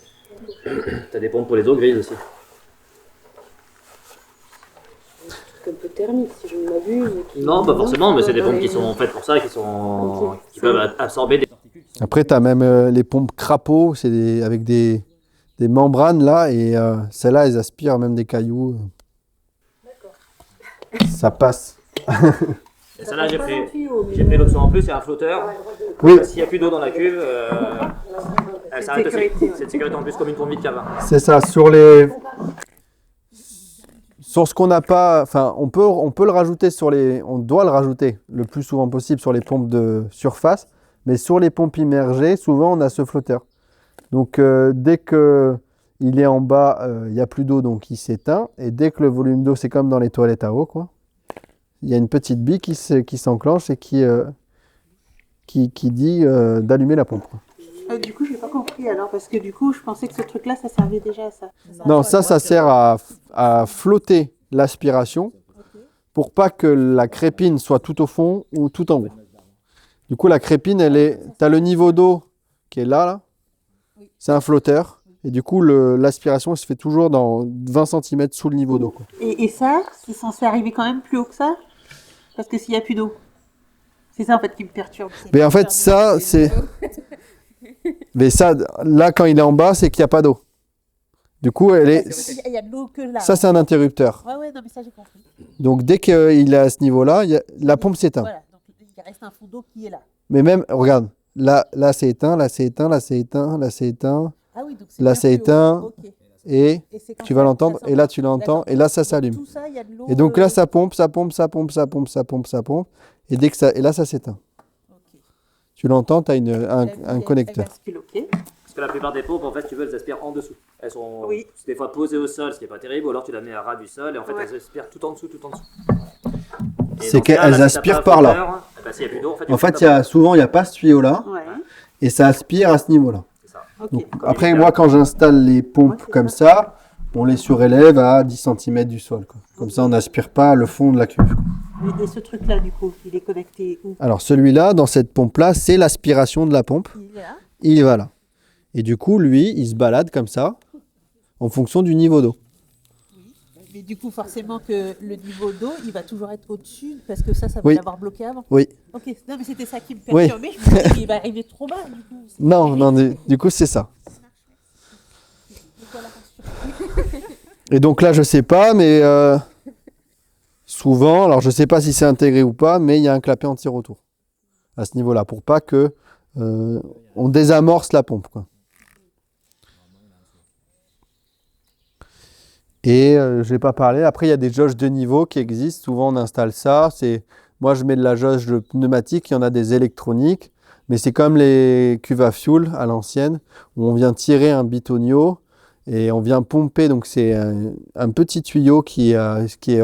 T'as des pompes pour les eaux grises aussi. Un peu thermique, si je ne m'abuse. Non, pas forcément, mais c'est des pompes qui sont faites pour ça, qui peuvent absorber des particules. Après, tu as même les pompes crapaud, c'est avec des membranes là, et celles-là, elles aspirent même des cailloux. Ça passe. Et ça là, j'ai pris l'autre en plus, il y a un flotteur. Oui. S'il n'y a plus d'eau dans la cuve, elle s'arrête aussi. C'est de sécurité en plus comme une pompe de cave. C'est ça. Sur ce qu'on n'a pas, enfin, on peut le rajouter on doit le rajouter le plus souvent possible sur les pompes de surface, mais sur les pompes immergées, souvent on a ce flotteur. Donc dès que il est en bas, il n'y a plus d'eau, donc il s'éteint, et dès que le volume d'eau, c'est comme dans les toilettes à eau, quoi. Il y a une petite bille qui s'enclenche et qui dit d'allumer la pompe. Du coup, je n'ai pas compris alors, parce que du coup, je pensais que ce truc-là, ça servait déjà à ça. Non, ça sert à flotter l'aspiration pour pas que la crépine soit tout au fond ou tout en haut. Du coup, la crépine, tu as le niveau d'eau qui est là. C'est un flotteur. Et du coup, l'aspiration se fait toujours dans 20 cm sous le niveau d'eau. Et ça, c'est censé arriver quand même plus haut que ça? Parce que s'il n'y a plus d'eau. C'est ça en fait qui me perturbe. Mais en fait, ça, c'est. Mais ça, là, quand il est en bas, c'est qu'il n'y a pas d'eau. Du coup, Il y a de l'eau que là. ça, c'est un interrupteur. Ouais, non, mais ça, j'ai compris. Donc, dès qu'il est à ce niveau-là, la pompe s'éteint. Voilà, donc il reste un fond d'eau qui est là. Mais même, regarde, là c'est éteint, là c'est éteint, là c'est éteint, là c'est éteint, Ah oui, donc là bien c'est plus haut. éteint, Ok. et c'est quand tu vas ça l'entendre, sort. et là tu l'entends, D'accord. et là ça s'allume. Tout ça, il y a de l'eau. Et donc là, ça pompe, ça pompe, ça pompe, ça pompe, ça pompe, ça pompe, et et là ça s'éteint. Ok. Tu l'entends, tu as un connecteur. Elle bascule, ok. Parce que la plupart des pompes, en fait, tu veux, elles aspirent en dessous. Elles sont des fois posées au sol, ce qui n'est pas terrible, ou alors tu la mets à ras du sol, et en fait, elles aspirent tout en dessous, tout en dessous. C'est qu'elles aspirent par là. S'il n'y a plus d'eau, En fait, souvent, il n'y a pas ce tuyau-là, Ouais. et ça aspire à ce niveau-là. C'est ça. Ok. Donc, après, moi, quand j'installe les pompes c'est comme ça, on les surélève à 10 cm du sol. Comme ça, on n'aspire pas le fond de la cuve. Et ce truc-là, du coup, il est connecté où? Alors, celui-là, dans cette pompe-là, c'est l'aspiration de la pompe. Il est là. Il va là. Et du coup, lui, il se balade comme ça, en fonction du niveau d'eau. Mais du coup, forcément que le niveau d'eau, il va toujours être au-dessus, parce que ça va Oui. l'avoir bloqué avant. Oui. Ok, non, mais c'était ça qui me Oui. perturbait. Je me disais, il va arriver trop bas, du coup. C'est Non, terrible. non, du coup, c'est ça. Donc, voilà, rassure. Et donc là, je sais pas, mais souvent, alors je sais pas si c'est intégré ou pas, mais il y a un clapet anti-retour à ce niveau-là, pour pas que on désamorce la pompe, quoi. Et je n'ai pas parlé. Après, il y a des jauges de niveau qui existent. Souvent, on installe ça. Moi, je mets de la jauge de pneumatique. Il y en a des électroniques. Mais c'est comme les cuves à fioul à l'ancienne, où on vient tirer un bitonio et on vient pomper. Donc, c'est un petit tuyau qui est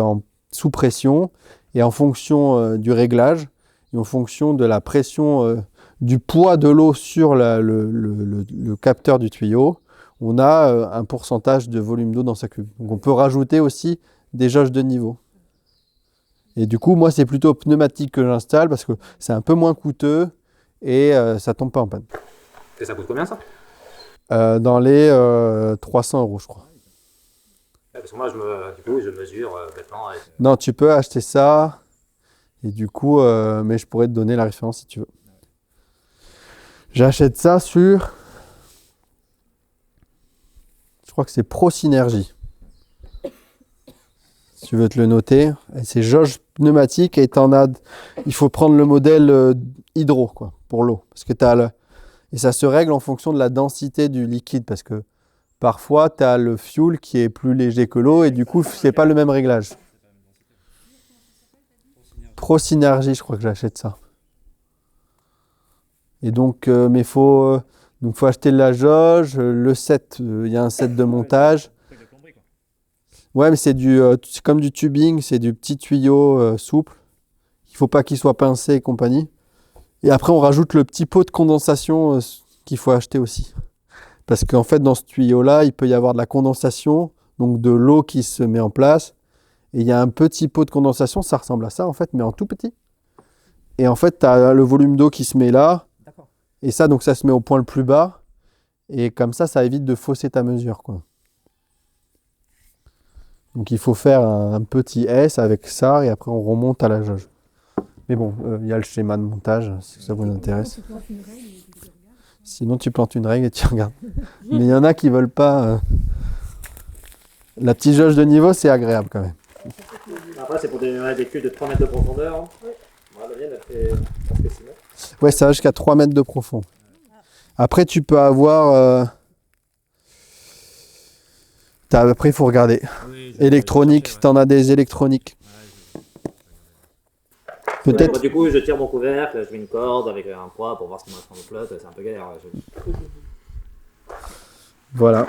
sous pression. Et en fonction du réglage, et en fonction de la pression du poids de l'eau sur le capteur du tuyau, on a un pourcentage de volume d'eau dans sa cuve. Donc on peut rajouter aussi des jauges de niveau. Et du coup, moi, c'est plutôt pneumatique que j'installe parce que c'est un peu moins coûteux et ça tombe pas en panne. Et ça coûte combien ça? Dans les 300 €, je crois. Parce que moi, je mesure bêtement. Non, tu peux acheter ça. Et du coup, mais je pourrais te donner la référence si tu veux. J'achète ça sur... Je crois que c'est Pro Synergie. Si tu veux te le noter. Et c'est jauge pneumatique et il faut prendre le modèle hydro, quoi, pour l'eau. Parce que et ça se règle en fonction de la densité du liquide, parce que parfois, tu as le fuel qui est plus léger que l'eau, et du coup, c'est pas le même réglage. Pro-synergie, je crois que j'achète ça. Et donc, mais faut acheter la jauge, le set. Il y a un set de montage. Ouais, mais c'est comme du tubing, c'est du petit tuyau souple. Il faut pas qu'il soit pincé et compagnie. Et après, on rajoute le petit pot de condensation qu'il faut acheter aussi. Parce qu'en fait, dans ce tuyau-là, il peut y avoir de la condensation, donc de l'eau qui se met en place. Et il y a un petit pot de condensation, ça ressemble à ça en fait, mais en tout petit. Et en fait, tu as le volume d'eau qui se met là. Et ça, donc ça se met au point le plus bas. Et comme ça évite de fausser ta mesure, quoi. Donc il faut faire un petit S avec ça et après on remonte à la jauge. Mais bon, il y a le schéma de montage si ça vous intéresse. Sinon tu plantes une règle et tu regardes. Mais il y en a qui veulent pas. La petite jauge de niveau, c'est agréable quand même. Après, c'est pour des cuves de 3 mètres de profondeur. La mienne, elle fait 6 mètres. Ouais, ça va jusqu'à 3 mètres de profond. Après, tu peux avoir... Après, il faut regarder. Électronique, tu en as des électroniques. Peut-être. Du coup, je tire mon couvercle, je mets une corde avec un poids pour voir ce qui me reste dans le flotte. C'est un peu galère. Voilà.